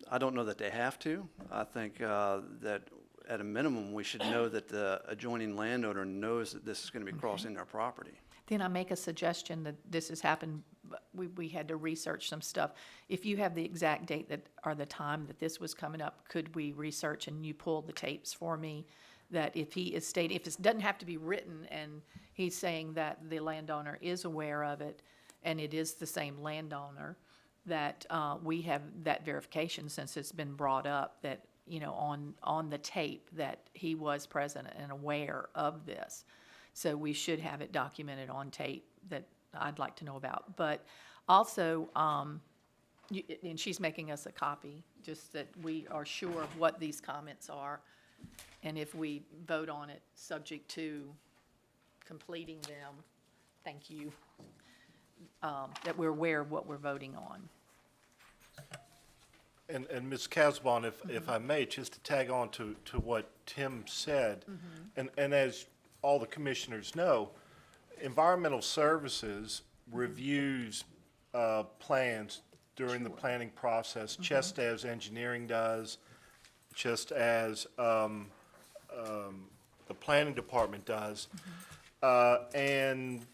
I don't know that they have to. I think that at a minimum, we should know that the adjoining landowner knows that this is going to be crossing their property. Then I make a suggestion that this has happened, we had to research some stuff. If you have the exact date that, or the time that this was coming up, could we research and you pull the tapes for me? That if he is stating, if it doesn't have to be written, and he's saying that the landowner is aware of it, and it is the same landowner, that we have that verification, since it's been brought up, that, you know, on the tape, that he was present and aware of this. So we should have it documented on tape, that I'd like to know about. But also, and she's making us a copy, just that we are sure of what these comments are. And if we vote on it, subject to completing them, thank you, that we're aware of what we're voting on. And Ms. Casbon, if I may, just to tag on to what Tim said, and as all the commissioners know, Environmental Services reviews plans during the planning process, just as engineering does, just as the planning department does, and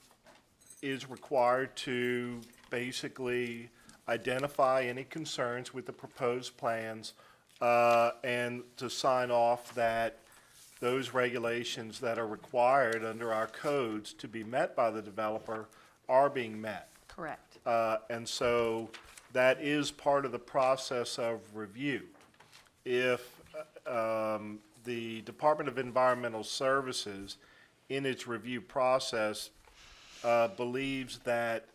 is required to basically identify any concerns with the proposed plans, and to sign off that those regulations that are required under our codes to be met by the developer are being met. Correct. And so that is part of the process of review. If the Department of Environmental Services, in its review process, believes that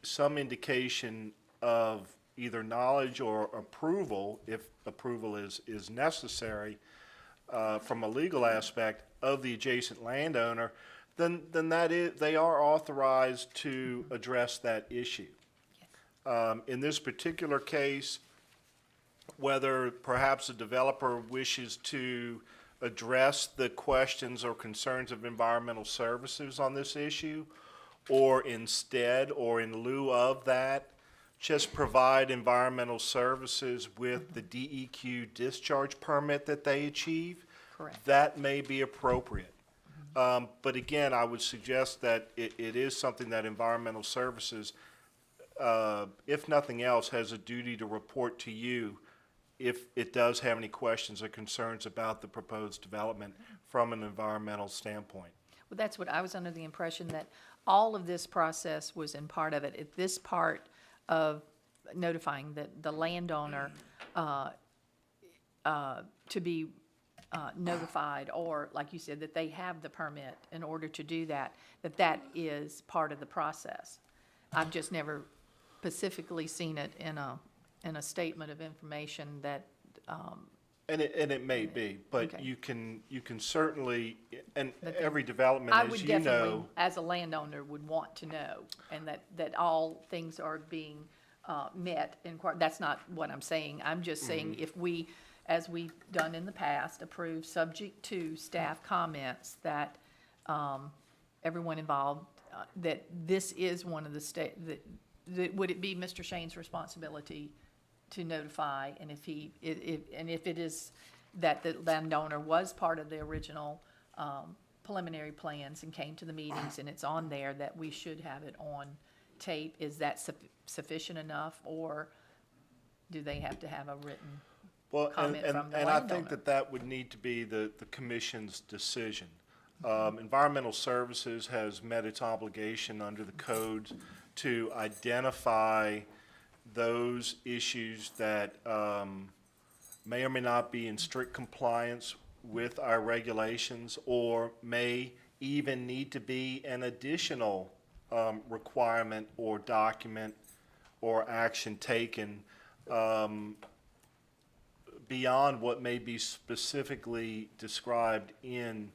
some indication of either knowledge or approval, if approval is necessary, from a legal aspect of the adjacent landowner, then they are authorized to address that issue. In this particular case, whether perhaps a developer wishes to address the questions or concerns of environmental services on this issue, or instead or in lieu of that, just provide environmental services with the DEQ discharge permit that they achieve. Correct. That may be appropriate. But again, I would suggest that it is something that environmental services, if nothing else, has a duty to report to you if it does have any questions or concerns about the proposed development from an environmental standpoint. Well, that's what I was under the impression, that all of this process was in part of it. If this part of notifying the landowner to be notified, or like you said, that they have the permit in order to do that, that is part of the process. I've just never specifically seen it in a statement of information that. And it may be, but Okay. you can certainly, and But then every development, I as would you definitely, know. as a landowner, would want to know, and that all things are being met. That's not what I'm saying. I'm just saying, if we, as we've done in the past, approve subject to staff comments, that everyone involved, that this is one of the would it be Mr. Shane's responsibility to notify, and if it is that the landowner was part of the original preliminary plans and came to the meetings and it's on there, that we should have it on tape? Is that sufficient enough, or do they have to have a written? Well, comment from the and I think landowner. that would need to be the commission's decision. Environmental Services has met its obligation under the codes to identify those issues that may or may not be in strict compliance with our regulations, or may even need to be an additional requirement or document or action taken beyond what may be specifically described in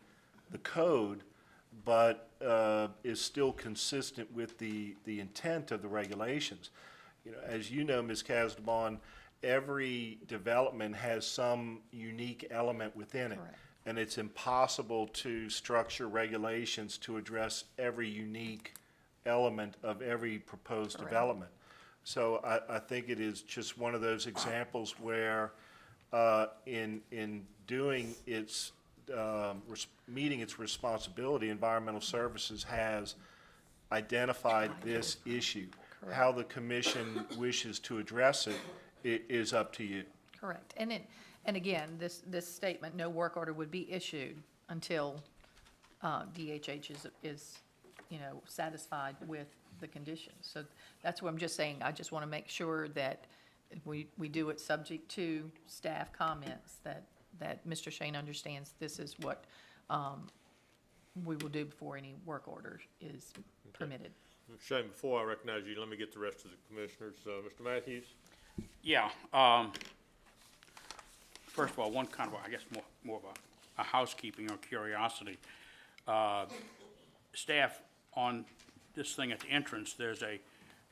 the code, but is still consistent with the intent of the regulations. You know, as you know, Ms. Casdabon, every development has some unique element within it. Correct. And it's impossible to structure regulations to address every unique element of every proposed Correct. development. So I think it is just one of those examples where in doing its, meeting its responsibility, Environmental Services has identified this issue. How the commission wishes to address it is up to you. Correct. And again, this statement, no work order would be issued until DHH is, satisfied with the conditions. So that's what I'm just saying. I just want to make sure that we do it subject to staff comments, that Mr. Shane understands this is what we will do before any work order is permitted. Shane, before I recognize you, let me get the rest of the commissioners. Mr. Matthews? Yeah, first of all, one kind of, I guess, more of a housekeeping or curiosity. Staff, on this thing at the entrance, there's a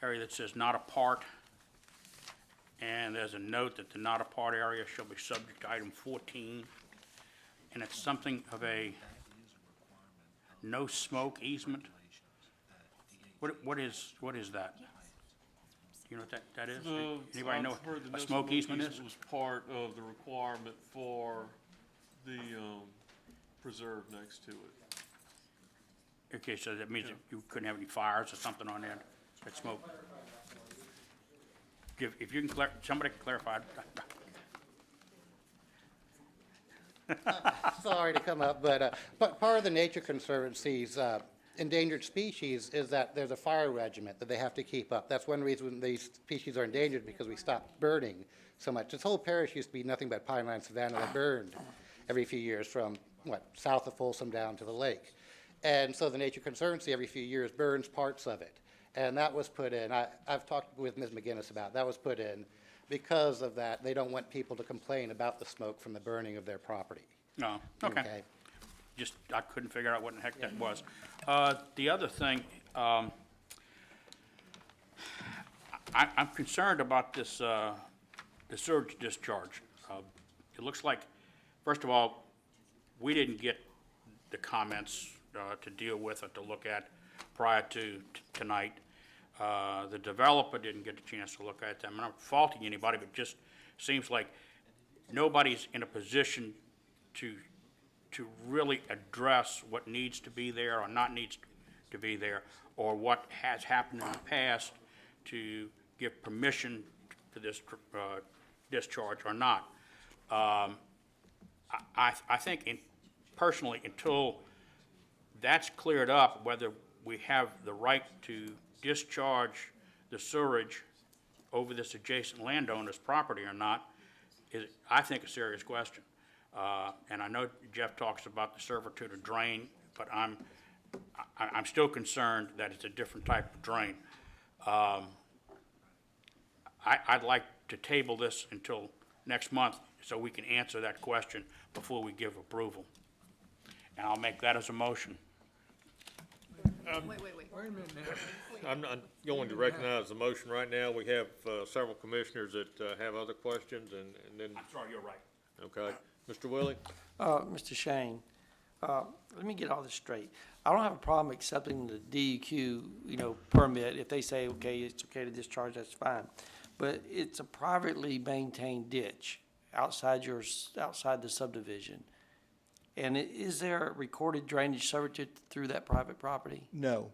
area that says not apart, and there's a note that the not apart area shall be subject to item 14, and it's something of a no smoke easement. What is that? You know what that is? Anybody know I've heard the what a no smoke easement is? was part of the requirement for the preserve next to it. Okay, so that means that you couldn't have any fires or something on there, that smoke? If you can somebody can clarify. Sorry to come up, but part of the Nature Conservancy's endangered species is that there's a fire regiment that they have to keep up. That's one reason these species are endangered, because we stopped burning so much. This whole parish used to be nothing but pine line savanna that burned every few years from, south of Folsom down to the lake. And so the Nature Conservancy every few years burns parts of it. And that was put in, I've talked with Ms. McGinnis about, that was put in because of that. They don't want people to complain about the smoke from the burning of their property. No, okay. Just, I couldn't figure out what in the heck that was. The other thing, I'm concerned about this, the sewage discharge. It looks like, first of all, we didn't get the comments to deal with or to look at prior to tonight. The developer didn't get a chance to look at them. I'm not faulting anybody, but it just seems like nobody's in a position to really address what needs to be there or not needs to be there, or what has happened in the past to give permission for this discharge or not. I think personally, until that's cleared up, whether we have the right to discharge the sewerage over this adjacent landowner's property or not, is, I think, a serious question. And I know Jeff talks about the servitude of drain, but I'm still concerned that it's a different type of drain. I'd like to table this until next month so we can answer that question before we give approval. And I'll make that as a motion. Wait. Wait a minute now. I'm not going to recognize the motion right now. We have several commissioners that have other questions, and then, I'm sorry, you're right. okay. Mr. Willie? Mr. Shane, let me get all this straight. I don't have a problem accepting the DEQ, permit. If they say, okay, it's okay to discharge, that's fine. But it's a privately maintained ditch outside the subdivision. And is there recorded drainage servitude through that private property? No.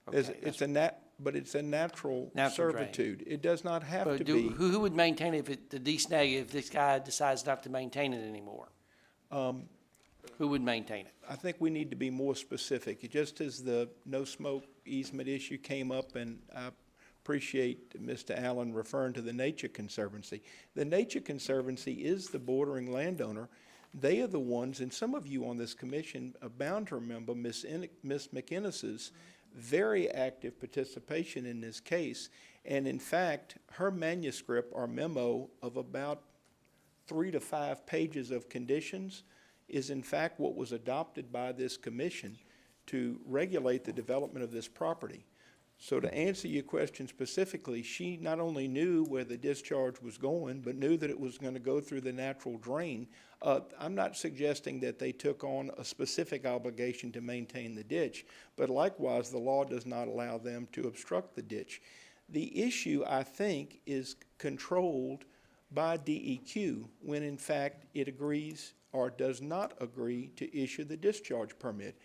Okay, but it's a natural Natural drain. servitude. It does not have But to do, be. who would maintain it if the desnag, if this guy decides not to maintain it anymore? Who would maintain it? I think we need to be more specific. Just as the no smoke easement issue came up, and I appreciate Mr. Allen referring to the Nature Conservancy. The Nature Conservancy is the bordering landowner. They are the ones, and some of you on this commission are bound to remember Miss McInnes's very active participation in this case. And in fact, her manuscript or memo of about 3 to 5 pages of conditions is in fact what was adopted by this commission to regulate the development of this property. So to answer your question specifically, she not only knew where the discharge was going, but knew that it was going to go through the natural drain. I'm not suggesting that they took on a specific obligation to maintain the ditch, but likewise, the law does not allow them to obstruct the ditch. The issue, I think, is controlled by DEQ when in fact it agrees or does not agree to issue the discharge permit.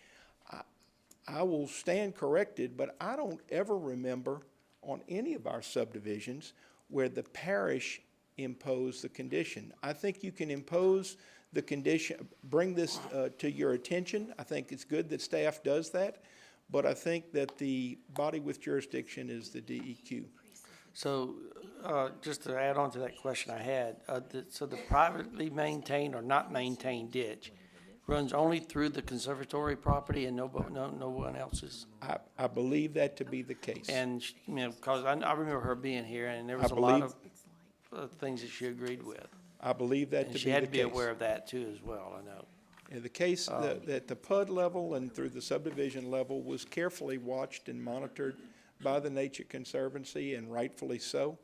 I will stand corrected, but I don't ever remember on any of our subdivisions where the parish imposed the condition. I think you can impose the condition, bring this to your attention. I think it's good that staff does that, but I think that the body with jurisdiction is the DEQ. So, just to add on to that question I had, so the privately maintained or not maintained ditch runs only through the conservatory property and no one else's? I believe that to be the case. And, you know, because I remember her being here and there was a lot of things that she agreed with. I believe that to be the And case. she had to be aware of that too as well, I know. In the case at the PUD level and through the subdivision level was carefully watched and monitored by the Nature Conservancy, and rightfully so.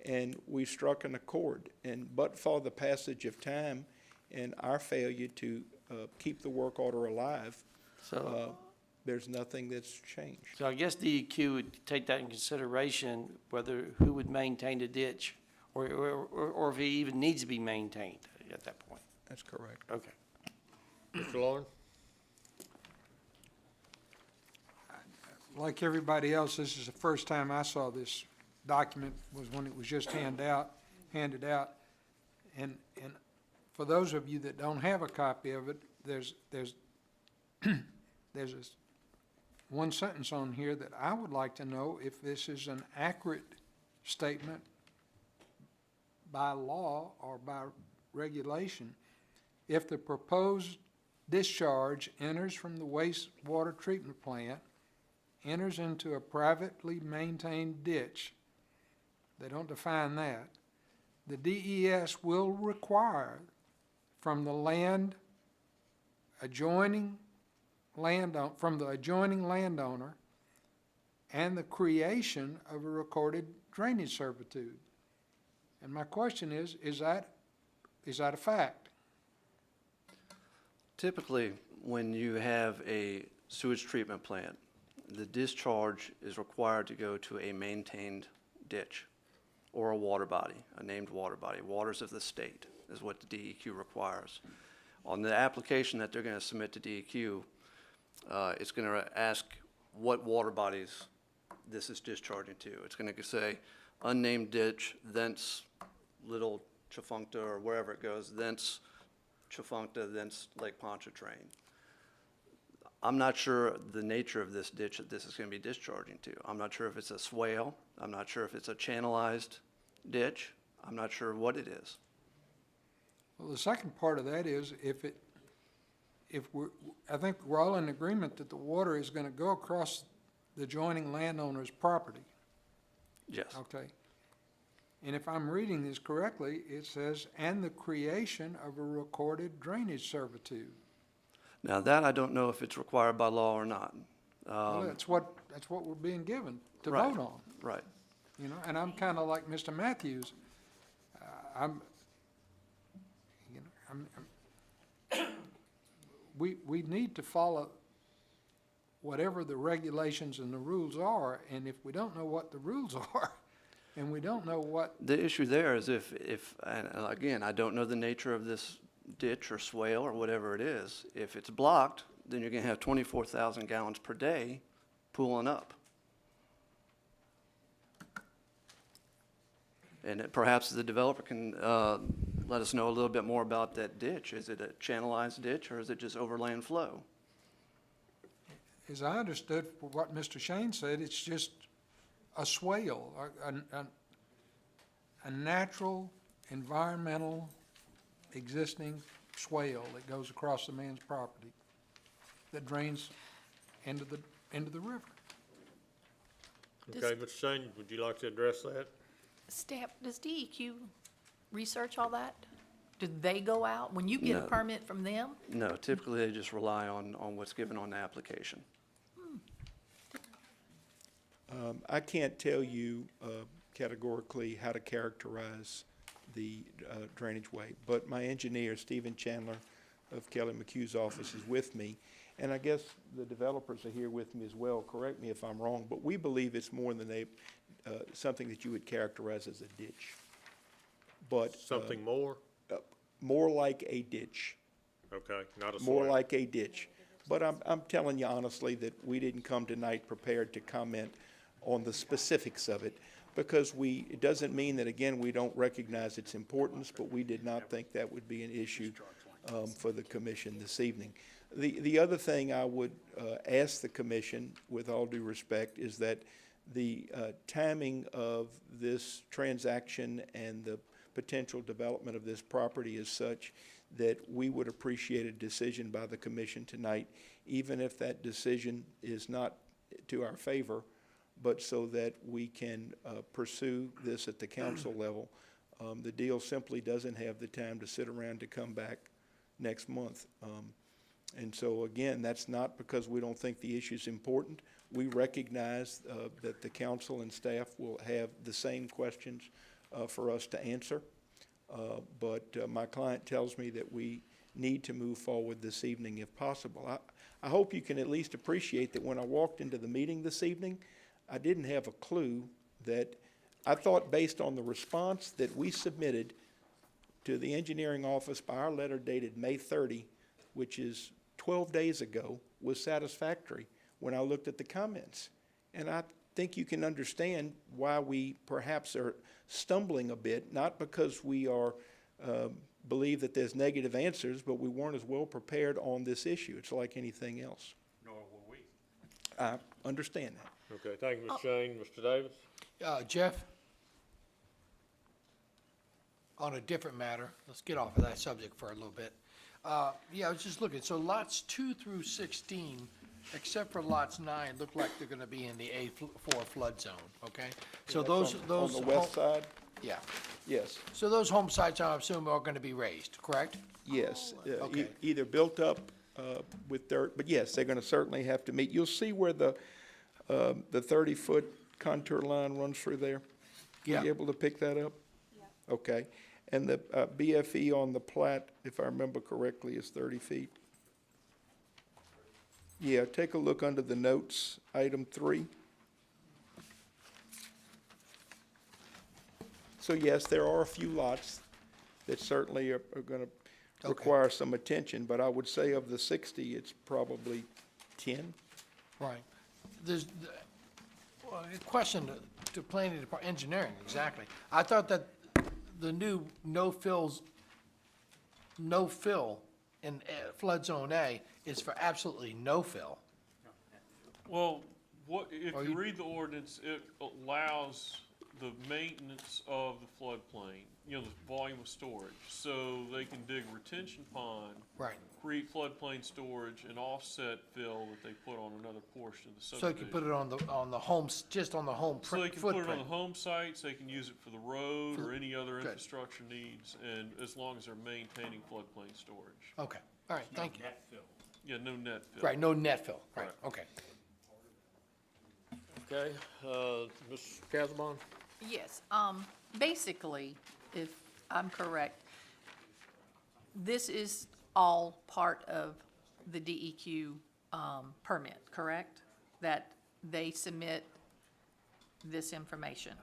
And we struck an accord. But for the passage of time and our failure to keep the work order alive, there's nothing that's changed. So I guess DEQ would take that in consideration, whether who would maintain the ditch or if it even needs to be maintained at that point. That's correct. Okay. Mr. Lauren? Like everybody else, this is the first time I saw this document, was when it was just handed out. And for those of you that don't have a copy of it, there's this one sentence on here that I would like to know if this is an accurate statement by law or by regulation. If the proposed discharge enters from the wastewater treatment plant, enters into a privately maintained ditch, they don't define that, the DES will require from the adjoining landowner and the creation of a recorded drainage servitude. And my question is that a fact? Typically, when you have a sewage treatment plant, the discharge is required to go to a maintained ditch or a water body, a named water body. Waters of the state is what the DEQ requires. On the application that they're going to submit to DEQ, it's going to ask what water bodies this is discharging to. It's going to say unnamed ditch, thence Little Chafuncta or wherever it goes, thence Chafuncta, thence Lake Pontchartrain. I'm not sure the nature of this ditch that this is going to be discharging to. I'm not sure if it's a swale. I'm not sure if it's a channelized ditch. I'm not sure what it is. Well, the second part of that is I think we're all in agreement that the water is going to go across the adjoining landowner's property. Yes. Okay. And if I'm reading this correctly, it says, and the creation of a recorded drainage servitude. Now that I don't know if it's required by law or not. Well, that's what we're being given to Right. vote on. Right. You know, and I'm kind of like Mr. Matthews. We need to follow whatever the regulations and the rules are, and if we don't know what the rules are, and we don't know what... The issue there is if and again, I don't know the nature of this ditch or swale or whatever it is. If it's blocked, then you're going to have 24,000 gallons per day pooling up. And perhaps the developer can let us know a little bit more about that ditch. Is it a channelized ditch, or is it just overland flow? As I understood what Mr. Shane said, it's just a swale, a natural, environmental, existing swale that goes across the man's property that drains into the river. Okay, Mr. Shane, would you like to address that? Staff, does DEQ research all that? Do they go out, when you get a No. permit from them? No, typically they just rely on what's given on the application. I can't tell you categorically how to characterize the drainage way, but my engineer, Stephen Chandler of Kelly McHugh's office, is with me. And I guess the developers are here with me as well, correct me if I'm wrong, but we believe it's more than something that you would characterize as a ditch. But Something more? more like a ditch. Okay, not a More swale. like a ditch. But I'm telling you honestly that we didn't come tonight prepared to comment on the specifics of it, because it doesn't mean that, again, we don't recognize its importance, but we did not think that would be an issue for the commission this evening. The other thing I would ask the commission, with all due respect, is that the timing of this transaction and the potential development of this property is such that we would appreciate a decision by the commission tonight, even if that decision is not to our favor, but so that we can pursue this at the council level. The deal simply doesn't have the time to sit around to come back next month. And so, again, that's not because we don't think the issue is important. We recognize that the council and staff will have the same questions for us to answer. But my client tells me that we need to move forward this evening if possible. I hope you can at least appreciate that when I walked into the meeting this evening, I didn't have a clue that I thought, based on the response that we submitted to the engineering office by our letter dated May 30, which is 12 days ago, was satisfactory when I looked at the comments. And I think you can understand why we perhaps are stumbling a bit, not because we are believe that there's negative answers, but we weren't as well prepared on this issue. It's like anything else. Nor will we. I understand that. Okay, thank you, Mr. Shane. Mr. Davis? Jeff, on a different matter, let's get off of that subject for a little bit. Yeah, I was just looking, so lots 2 through 16, except for lots 9, look like they're gonna be in the A4 flood zone, okay? So those. On the west side? Yeah, Yes, so those home sites, I assume, are gonna be raised, correct? yes. Okay. Either built up with dirt, but yes, they're gonna certainly have to meet. You'll see where the 30-foot contour line runs through there? Yeah. Were you able to pick that up? Yeah. Okay. And the BFE on the plat, if I remember correctly, is 30 feet? Yeah, take a look under the notes, item 3. So yes, there are a few lots that certainly are going to require some attention, but I would say of the 60, it's probably 10. Right. There's, well, a question to planning department, engineering, exactly. I thought that the new no fill in flood zone A is for absolutely no fill. Well, if Are you you- read the ordinance, it allows the maintenance of the floodplain, the volume of storage. So they can dig a retention pond. Right. Create floodplain storage and offset fill that they put on another portion of the So you subdivision. can put it on the homes, just on the home So they can put it on footprint. the home sites, they can use it for the road or any other Good. infrastructure needs, and as long as they're maintaining floodplain storage. Okay, all right, thank you. Yeah, no net fill. Right, no net fill, right, Right. okay. Okay, Ms. Casabon? Yes, basically, if I'm correct, this is all part of the DEQ, permit, correct? That they submit this information.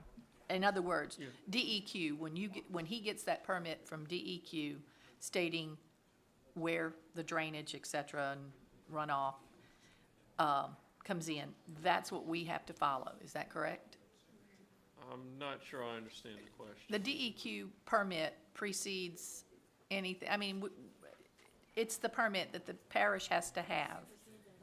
In other words, DEQ, when he gets that permit from DEQ stating where the drainage, et cetera, and runoff, comes in, that's what we have to follow, is that correct? I'm not sure I understand the question. The DEQ permit precedes anything, I mean, it's the permit that the parish has to have.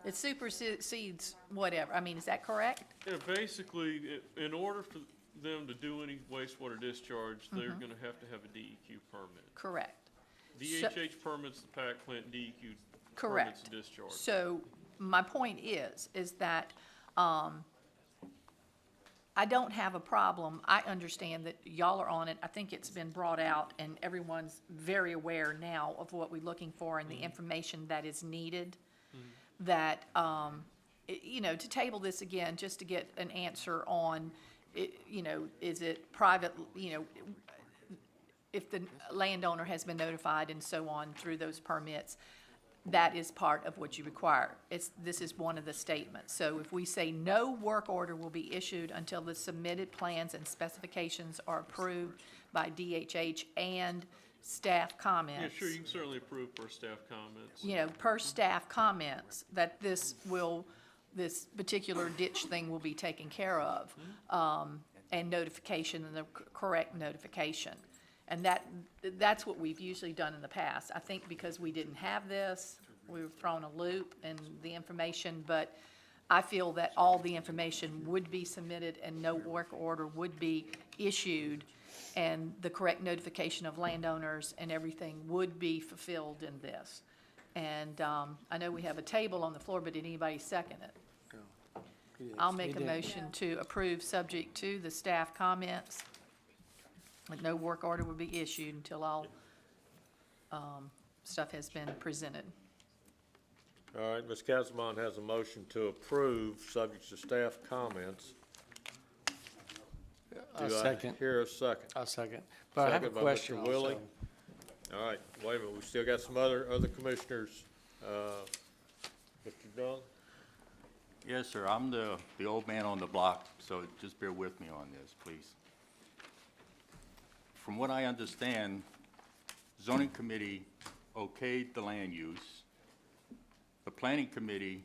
It supersedes whatever, I mean, is that correct? Yeah, basically, in order for them to do any wastewater discharge, they're gonna have to have a DEQ permit. Correct. DHH permits the PAC plant, DEQ permits Correct. the discharge. So my point is that I don't have a problem. I understand that y'all are on it. I think it's been brought out and everyone's very aware now of what we're looking for and the information that is needed. That, you know, to table this again, just to get an answer on, you know, is it private, you know, if the landowner has been notified and so on through those permits, that is part of what you require. This is one of the statements. So if we say no work order will be issued until the submitted plans and specifications are approved by DHH and staff Yeah, comments. sure, you can certainly approve per staff comments. You know, per staff comments, that this particular ditch thing will be taken care of, and notification and the correct notification. And that's what we've usually done in the past. I think because we didn't have this, we were thrown a loop in the information, but I feel that all the information would be submitted and no work order would be issued, and the correct notification of landowners and everything would be fulfilled in this. And I know we have a table on the floor, but did anybody second it? I'll make a motion to approve, subject to the staff comments. Like no work order will be issued until all stuff has been presented. All right, Ms. Casamon has a motion to approve, subject to staff comments. I'll Do I second. hear a second? I'll second. But I have a Second by question Mr. Willie. also. All right, wait a minute, we still got some other commissioners. Mr. Dunn? Yes, sir. I'm the old man on the block, so just bear with me on this, please. From what I understand, zoning committee okayed the land use. The planning committee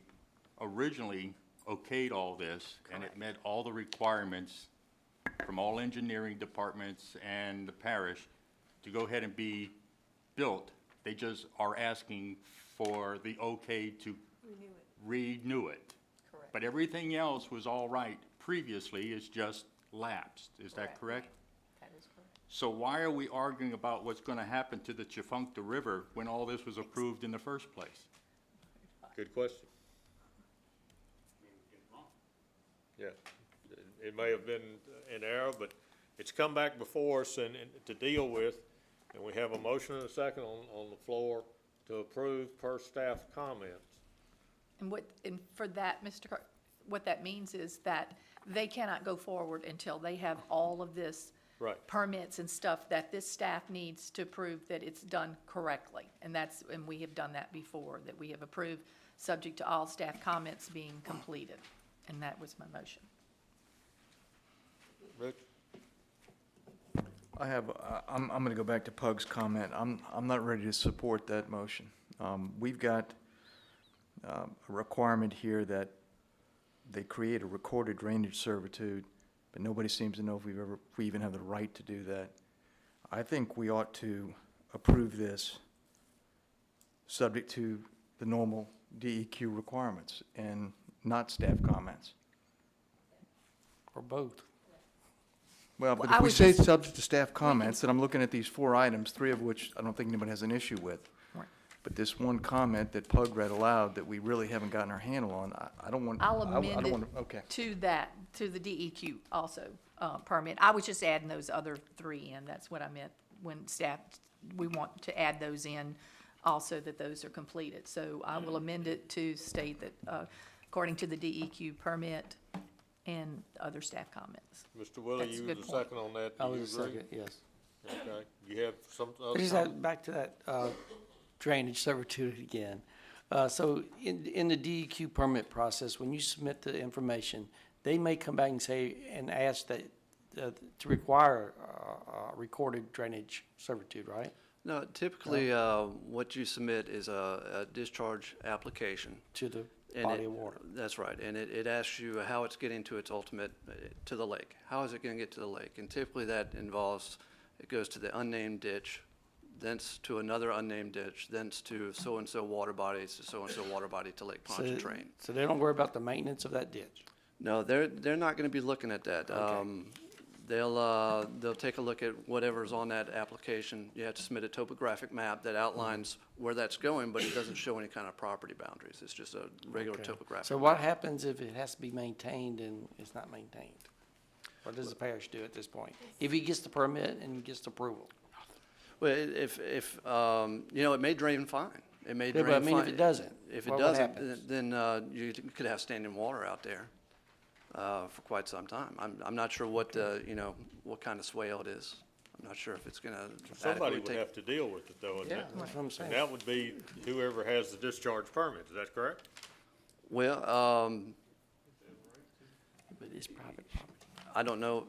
originally okayed all this, and it met all the requirements from all engineering departments and the parish to go ahead and be built. They just are asking for the okay to renew it. Correct. But everything else was all right previously, it's just lapsed. Is that correct? That is correct. So why are we arguing about what's going to happen to the Chifuncta River when all this was approved in the first place? Good question. Yeah, it may have been an error, but it's come back before us and to deal with, and we have a motion and a second on the floor to approve per staff comments. And for that, Mr. What that means is that they cannot go forward until they have all of this Right. permits and stuff that this staff needs to prove that it's done correctly. And we have done that before, that we have approved, subject to all staff comments being completed. And that was my motion. Rich? I'm going to go back to Pug's comment. I'm not ready to support that motion. We've got a requirement here that they create a recorded drainage servitude, but nobody seems to know if we even have the right to do that. I think we ought to approve this subject to the normal DEQ requirements and not staff comments. Or both. Well, but I if we would say just- subject to staff comments, then I'm looking at these 4 items, 3 of which I don't think anybody has an issue with. Right. But this one comment that Pug read aloud that we really haven't gotten our handle on, I don't want. I'll I amend don't want it okay. to that, to the DEQ also, permit. I was just adding those other 3 in. That's what I meant when staff, we want to add those in also, that those are completed. So I will amend it to state that, according to the DEQ permit and other staff comments. Mr. Willie, That's a you good was the point. second on that. I Do you was agree? second, yes. Okay, you have some I other just comment? had, back to that drainage servitude again. So in the DEQ permit process, when you submit the information, they may come back and say, and ask that, to require recorded drainage servitude, right? No, typically, what you submit is a discharge application. To the And body it- of water. That's right, and it asks you how it's getting to its ultimate, to the lake. How is it gonna get to the lake? And typically that involves, it goes to the unnamed ditch, thence to another unnamed ditch, thence to so-and-so water bodies, to so-and-so water body to Lake Pontchartrain. So they don't worry about the maintenance of that ditch? No, they're not gonna be looking at that. They'll take a look at whatever's on that application. You have to submit a topographic map that outlines where that's going, but it doesn't show any kind of property boundaries. It's just a regular Okay. topographic. So what happens if it has to be maintained and it's not maintained? What does the parish do at this point? If he gets the permit and gets approval? Well, if, it may drain fine. It may Yeah, drain but I fine. mean, if it doesn't, If it what doesn't, happens? then you could have standing water out there for quite some time. I'm not sure what, what kind of swale it is. I'm not sure if it's gonna Somebody adequately would take. have to deal with it though, wouldn't Yeah, it? that's what I'm saying. And that would be whoever has the discharge permit, is that correct? Well, But it's private property. I don't know,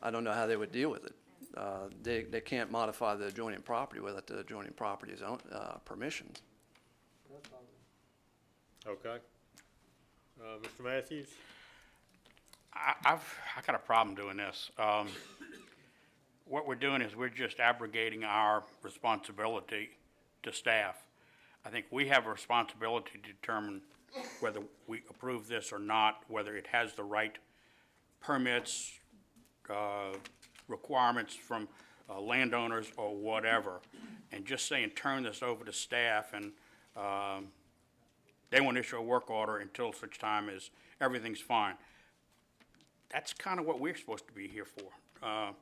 I don't know how they would deal with it. They can't modify the adjoining property without the adjoining property's own, permission. Okay. Mr. Matthews? I got a problem doing this. What we're doing is we're just abrogating our responsibility to staff. I think we have a responsibility to determine whether we approve this or not, whether it has the right permits, requirements from landowners or whatever. And just saying, turn this over to staff and they won't issue a work order until such time as everything's fine. That's kind of what we're supposed to be here for,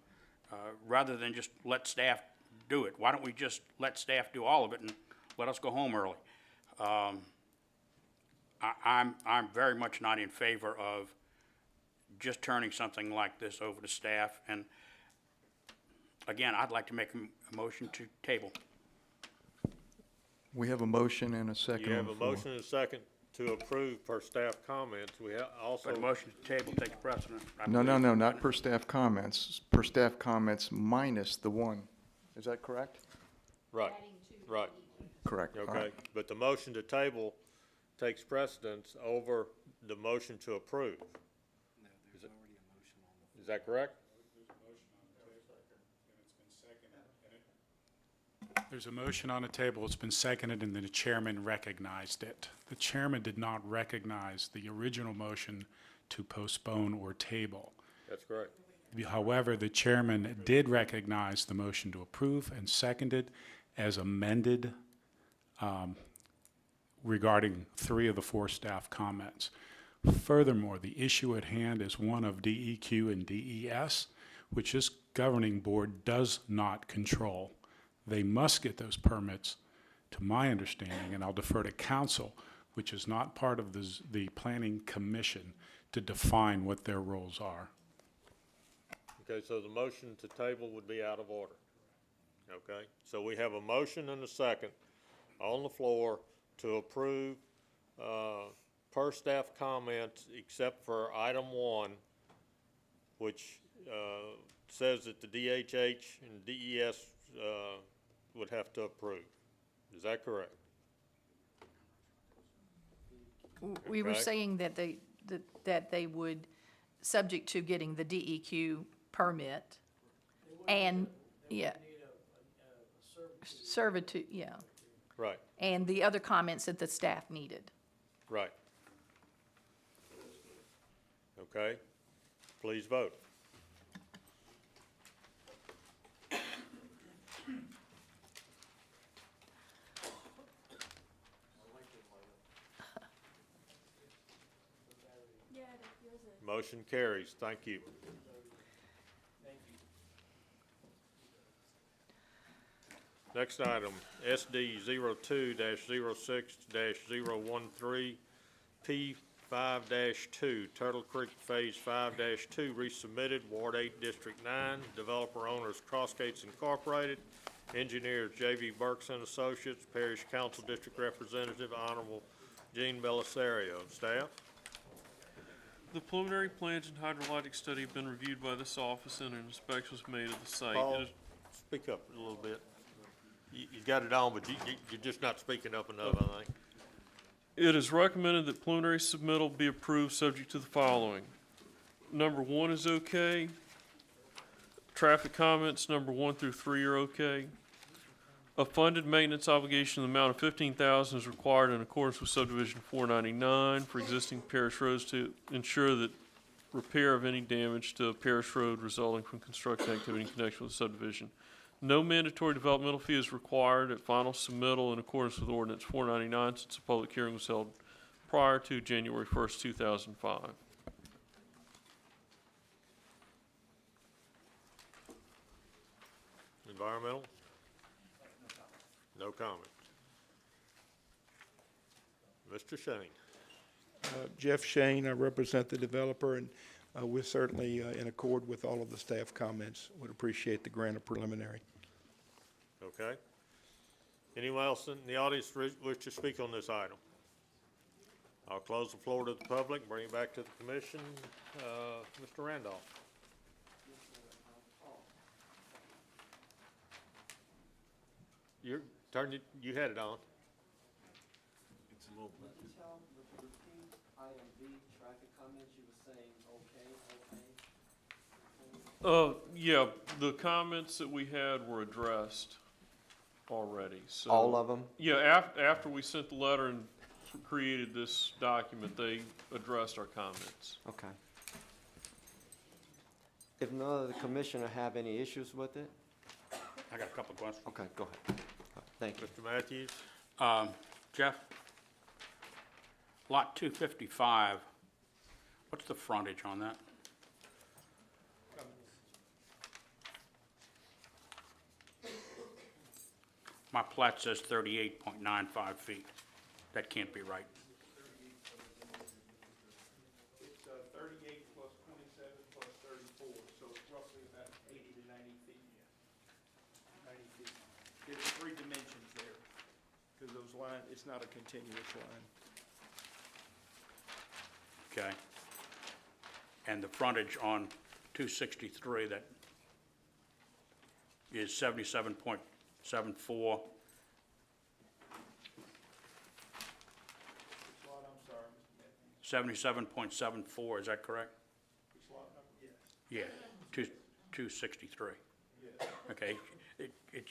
rather than just let staff do it. Why don't we just let staff do all of it and let us go home early? I'm very much not in favor of just turning something like this over to staff. And again, I'd like to make a motion to table. We have a motion and a second You on have the a floor. motion and a second to approve per staff comments. We also. But a motion to table takes precedent. I No, no, believe. no, not per staff comments. Per staff comments minus the one. Is that correct? Right, right. Correct. All Okay, right. but the motion to table takes precedence over the motion to approve. Is that correct? There's a motion on the table, it's been seconded, and then the chairman recognized it. The chairman did not recognize the original motion to postpone or table. That's correct. However, the chairman did recognize the motion to approve and seconded as amended regarding 3 of the 4 staff comments. Furthermore, the issue at hand is one of DEQ and DES, which this governing board does not control. They must get those permits, to my understanding, and I'll defer to council, which is not part of the planning commission, to define what their roles are. Okay, so the motion to table would be out of order. Okay, so we have a motion and a second on the floor to approve, per staff comments, except for item 1, which, says that the DHH and DES, would have to approve. Is that correct? We were Okay. saying that they would, subject to getting the DEQ permit and, yeah. Servitude, yeah. Right, And the other comments that the staff needed. right. Okay, please vote. Motion carries. Thank you. Next item, SD 02-06-013, P 5-2, Turtle Creek Phase 5-2, resubmitted, Ward 8, District 9, developer owners Crossgates Incorporated, engineers J.V. Burks and Associates, Parish Council District Representative, Honorable Gene Belisario. Staff? The preliminary plans and hydrologic study have been reviewed by this office and an inspection was made of the site. Paul, It is- speak up a little bit. You got it on, but you're just not speaking up enough, I think. It is recommended that preliminary submittal be approved subject to the following. Number 1 is okay. Traffic comments, number 1 through 3 are okay. A funded maintenance obligation in the amount of $15,000 is required in accordance with subdivision 499 for existing parish roads to ensure that repair of any damage to a parish road resulting from construction activity in connection with the subdivision. No mandatory developmental fee is required at final submittal in accordance with ordinance 499 since the public hearing was held prior to January 1st, 2005. Environmental? No comment. Mr. Shane? Jeff Shane, I represent the developer, and we're certainly in accord with all of the staff comments. Would appreciate the grant of preliminary. Okay. Anyone else in the audience wish to speak on this item? I'll close the floor to the public, bring it back to the commission. Mr. Randolph? You had it on. It's a little bit. Could you tell, repeat item B, traffic comments, you were saying okay. Yeah, the comments that we had were addressed already, so. All of them? Yeah, after we sent the letter and created this document, they addressed our comments. Okay. If none of the commissioner have any issues with it? I got a couple of questions. Okay, go ahead. Thank you. Mr. Matthews? Jeff, lot 255, what's the frontage on that? My plat says 38.95 feet. That can't be right. It's 38 plus 27 plus 34, so it's roughly about 80 to 90 feet. 90 feet. There's 3 dimensions there, because those lines, it's not a continuous line. Okay. And the frontage on 263, that is 77.74. Lot, I'm sorry, Mr. Matthews. 77.74, is that correct? Which lot number? Yes. Yeah, 263. Yes. Okay,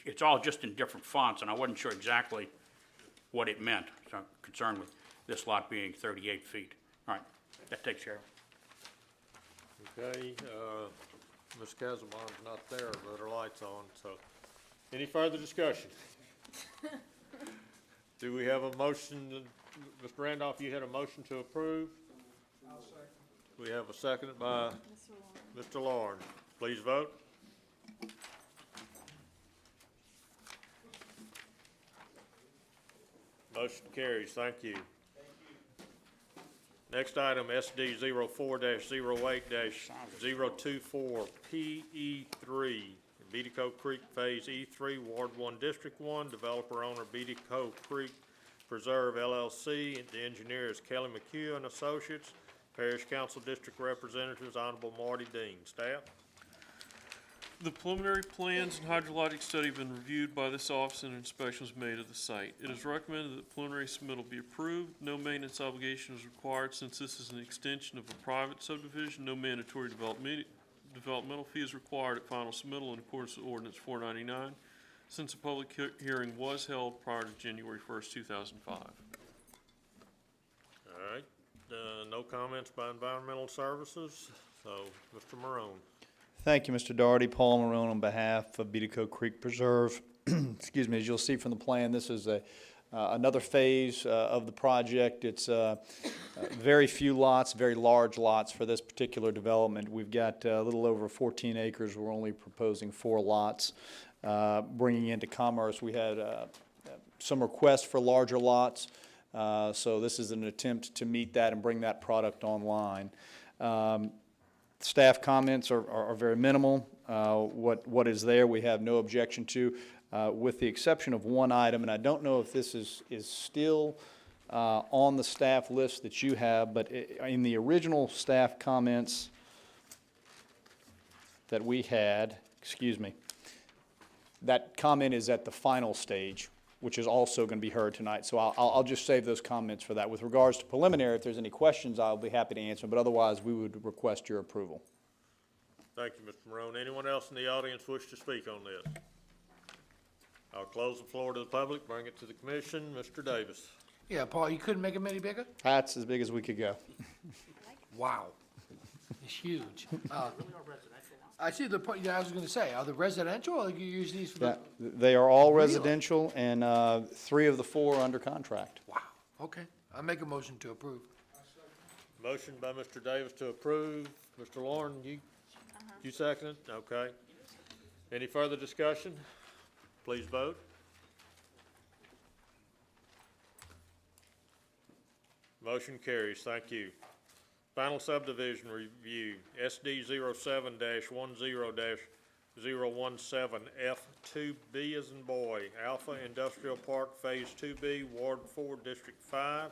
it's all just in different fonts, and I wasn't sure exactly what it meant, so I'm concerned with this lot being 38 feet. All right, that takes care of it. Okay, Ms. Casamon's not there, but her light's on, so. Any further discussion? Do we have a motion, Mr. Randolph, you had a motion to approve? I'll second. We have a second by Mr. Lawrence. Please vote. Motion carries. Thank you. Next item, SD 04-08-024 PE3, Beatico Creek Phase E3, Ward 1, District 1, developer owner Beatico Creek Preserve LLC, and the engineer is Kelly McHugh and Associates, Parish Council District Representatives, Honorable Marty Dean. Staff? The preliminary plans and hydrologic study have been reviewed by this office and inspections made of the site. It is recommended that preliminary submittal be approved. No maintenance obligation is required since this is an extension of a private subdivision. No mandatory developmental fee is required at final submittal in accordance with ordinance 499 since a public hearing was held prior to January 1st, 2005. All right. No comments by Environmental Services, so Mr. Morone. Thank you, Mr. Doherty. Paul Marone on behalf of Beatico Creek Preserve. Excuse me, as you'll see from the plan, this is another phase of the project. It's very few lots, very large lots for this particular development. We've got a little over 14 acres. We're only proposing 4 lots. Bringing into commerce, we had some requests for larger lots, so this is an attempt to meet that and bring that product online. Staff comments are very minimal. What is there, we have no objection to, with the exception of one item, and I don't know if this is still on the staff list that you have, but in the original staff comments that we had, excuse me, that comment is at the final stage. which is also going to be heard tonight. So I'll just save those comments for that. With regards to preliminary, if there's any questions, I'll be happy to answer them, but otherwise, we would request your approval. Thank you, Mr. Morone. Anyone else in the audience wish to speak on this? I'll close the floor to the public, bring it to the commission. Mr. Davis. Yeah, Paul, you couldn't make them any bigger? That's as big as we could go. Wow. It's huge. I see the point, I was gonna say, are they residential, or you use these for the? They are all Really? residential, and 3 of the 4 are under contract. Wow, okay. I make a motion to approve. Motion by Mr. Davis to approve. Mr. Lauren, you second it? Okay. Any further discussion? Please vote. Motion carries. Thank you. Final subdivision review, SD 07-10-017 F2B as in boy, Alpha Industrial Park Phase 2B, Ward 4, District 5.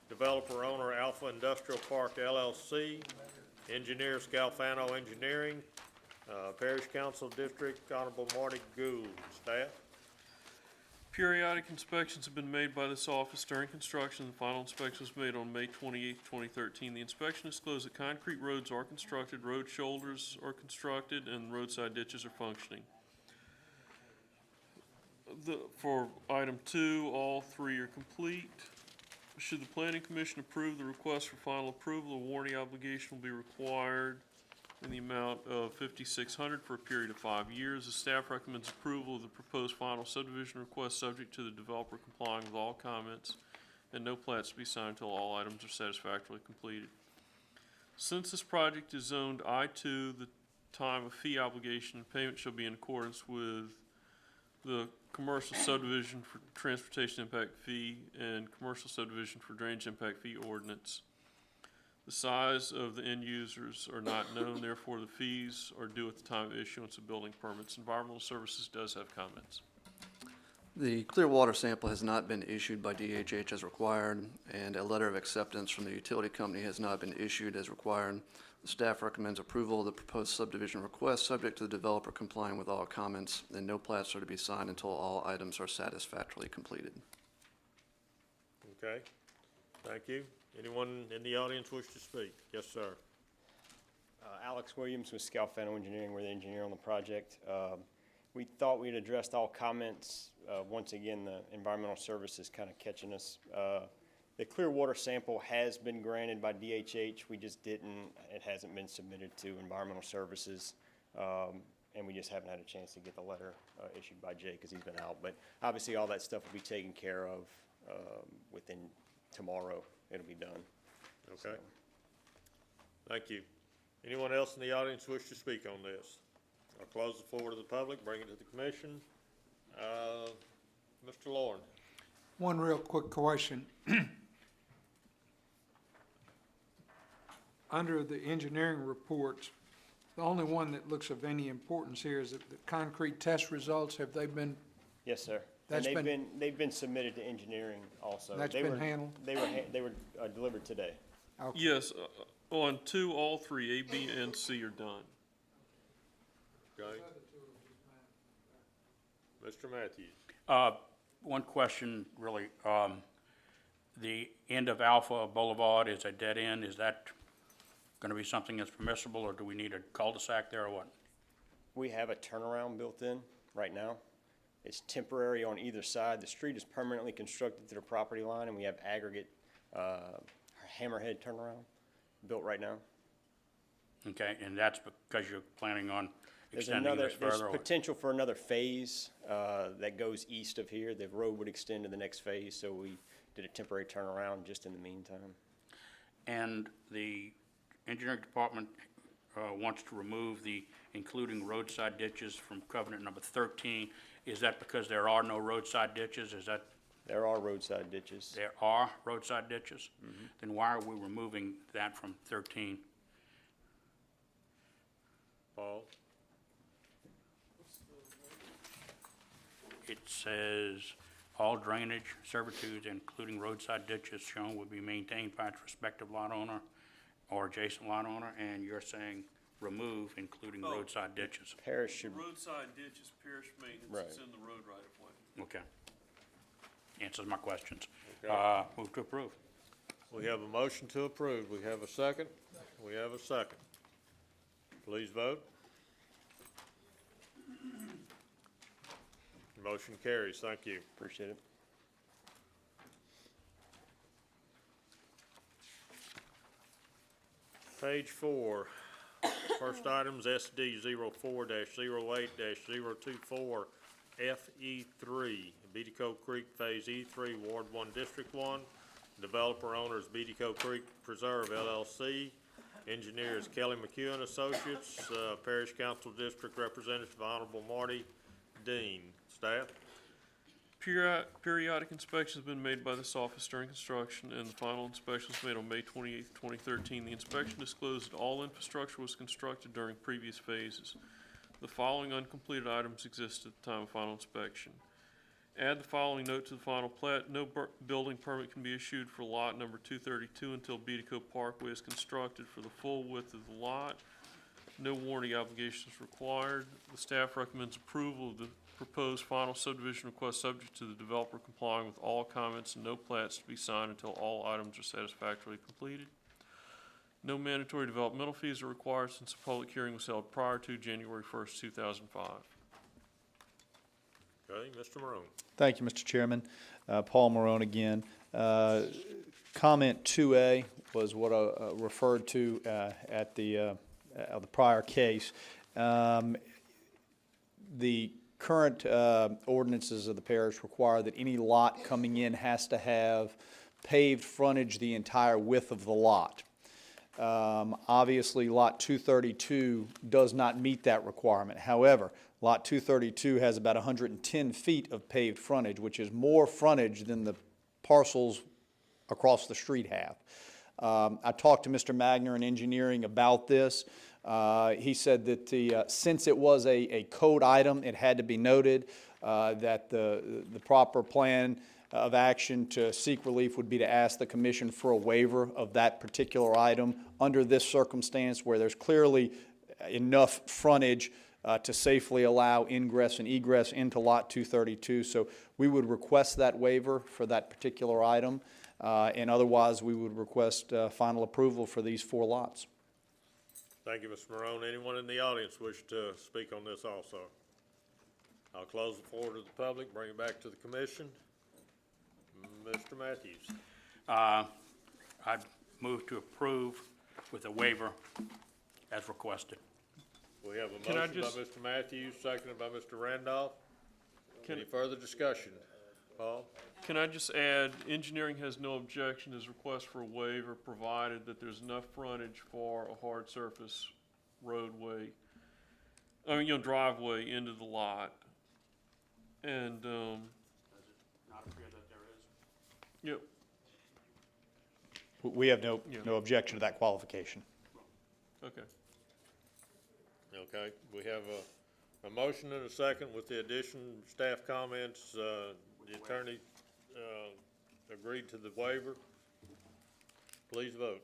Developer owner Alpha Industrial Park LLC. Engineer Scalfano Engineering. Parish Council District, Honorable Marty Gould. Staff? Periodic inspections have been made by this office during construction. The final inspection was made on May 28, 2013. The inspection disclosed that concrete roads are constructed, road shoulders are constructed, and roadside ditches are functioning. For item 2, all 3 are complete. Should the Planning Commission approve the request for final approval, a warranty obligation will be required in the amount of $5,600 for a period of 5 years. The staff recommends approval of the proposed final subdivision request subject to the developer complying with all comments and no plats to be signed until all items are satisfactorily completed. Since this project is zoned I-2, the time of fee obligation and payment shall be in accordance with the commercial subdivision for transportation impact fee and commercial subdivision for drainage impact fee ordinance. The size of the end users are not known, therefore the fees are due at the time of issuance of building permits. Environmental Services does have comments. The clear water sample has not been issued by DHH as required, and a letter of acceptance from the utility company has not been issued as required. The staff recommends approval of the proposed subdivision request, subject to the developer complying with all comments, and no plats are to be signed until all items are satisfactorily completed. Okay. Thank you. Anyone in the audience wish to speak? Yes, sir. Alex Williams with Scalfano Engineering. We're the engineer on the project. We thought we'd addressed all comments. Once again, the environmental services kind of catching us. The clear water sample has been granted by DHH. We just didn't, it hasn't been submitted to environmental services. And we just haven't had a chance to get the letter issued by Jay because he's been out. But obviously all that stuff will be taken care of within tomorrow. It'll be done. Okay. Thank you. Anyone else in the audience wish to speak on this? I'll close the floor to the public, bring it to the commission. Mr. Lauren. One real quick question. Under the engineering reports, the only one that looks of any importance here is that the concrete test results, have they been? Yes, sir. That's And they've been submitted to engineering also. That's They been were- handled? They were delivered today. Okay. Yes, on 2, all 3, A, B, and C are done. Okay. Mr. Matthews. One question, really. The end of Alpha Boulevard is a dead end. Is that going to be something that's permissible, or do we need a cul-de-sac there, or what? We have a turnaround built in right now. It's temporary on either side. The street is permanently constructed to the property line, and we have aggregate hammerhead turnaround built right now. Okay, and that's because you're planning on There's extending this there's further? Or- potential for another phase that goes east of here. The road would extend to the next phase, so we did a temporary turnaround just in the meantime. And the engineering department wants to remove the including roadside ditches from covenant number 13. Is that because there are no roadside ditches? Is that? There are roadside ditches. There are roadside ditches? Mm-hmm. Then why are we removing that from 13? Paul? It says, all drainage servitudes, including roadside ditches shown, will be maintained by its respective lot owner or adjacent lot owner, and you're saying remove, including roadside ditches. Parish should. Roadside ditch is parish maintenance. Right. It's in the road right of way. Okay. answers my questions. Okay. Move to approve. We have a motion to approve. We have a second. We have a second. Please vote. Motion carries. Thank you. Appreciate it. Page 4. First item's SD 04-08-024 FE3, Beatico Creek Phase E3, Ward 1, District 1. Developer owners Beatico Creek Preserve LLC. Engineers Kelly McEwen Associates. Parish Council District Representative Honorable Marty Dean. Staff? Periodic inspections have been made by this office during construction, and the final inspection was made on May 28, 2013. The inspection disclosed that all infrastructure was constructed during previous phases. The following uncompleted items exist at the time of final inspection. Add the following note to the final plat. No building permit can be issued for lot number 232 until Beatico Parkway is constructed for the full width of the lot. No warranty obligations required. The staff recommends approval of the proposed final subdivision request subject to the developer complying with all comments and no plats to be signed until all items are satisfactorily completed. No mandatory developmental fees are required since the public hearing was held prior to January 1st, 2005. Okay, Mr. Morone. Thank you, Mr. Chairman. Paul Morone again. Comment 2A was what I referred to at the prior case. The current ordinances of the parish require that any lot coming in has to have paved frontage the entire width of the lot. Obviously, Lot 232 does not meet that requirement. However, Lot 232 has about 110 feet of paved frontage, which is more frontage than the parcels across the street have. I talked to Mr. Magner in engineering about this. He said that since it was a code item, it had to be noted that the proper plan of action to seek relief would be to ask the commission for a waiver of that particular item under this circumstance where there's clearly enough frontage to safely allow ingress and egress into Lot 232. So we would request that waiver for that particular item, and otherwise we would request final approval for these 4 lots. Thank you, Mr. Morone. Anyone in the audience wish to speak on this also? I'll close the floor to the public, bring it back to the commission. Mr. Matthews. I move to approve with a waiver as requested. We have a Can I motion by just- Mr. Matthews, seconded by Mr. Randolph. Can- Any further discussion? Paul? Can I just add, engineering has no objection to his request for a waiver, provided that there's enough frontage for a hard surface roadway, driveway into the lot. And, Not appear that there is. yep, We have no Yeah. objection to that qualification. okay. Okay, we have a motion and a second with the addition, staff comments. The attorney agreed to the waiver. Please vote.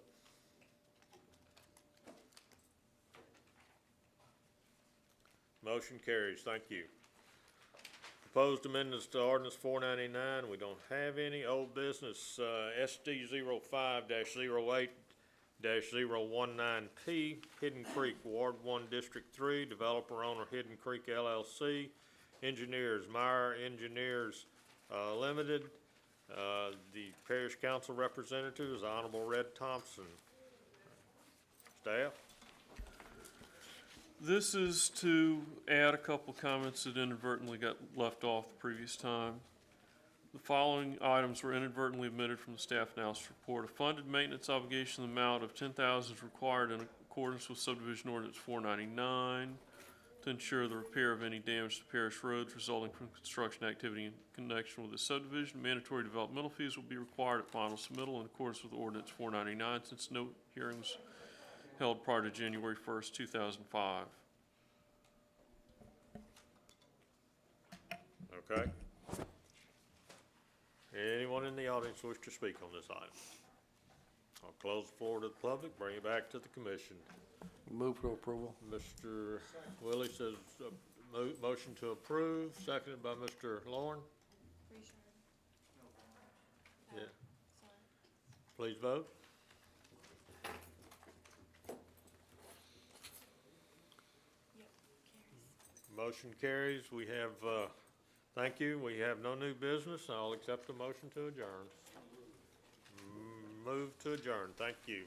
Motion carries. Thank you. Proposed amendments to ordinance 499. We don't have any. Old business, SD 05-08-019P, Hidden Creek, Ward 1, District 3, developer owner Hidden Creek LLC, engineers Meyer Engineers Limited. The parish council representative is Honorable Red Thompson. Staff? This is to add a couple comments that inadvertently got left off the previous time. The following items were inadvertently omitted from the staff analysis report. A funded maintenance obligation amount of $10,000 is required in accordance with subdivision ordinance 499 to ensure the repair of any damage to parish roads resulting from construction activity in connection with the subdivision. Mandatory developmental fees will be required at final submittal in accordance with ordinance 499 since no hearing was held prior to January 1st, 2005. Okay. Anyone in the audience wish to speak on this item? I'll close the floor to the public, bring it back to the commission. Move for approval. Mr. Willie says motion to approve, seconded by Mr. Lauren. Please vote. Motion carries. We have, thank you. We have no new business. I'll accept the motion to adjourn. Move to adjourn. Thank you.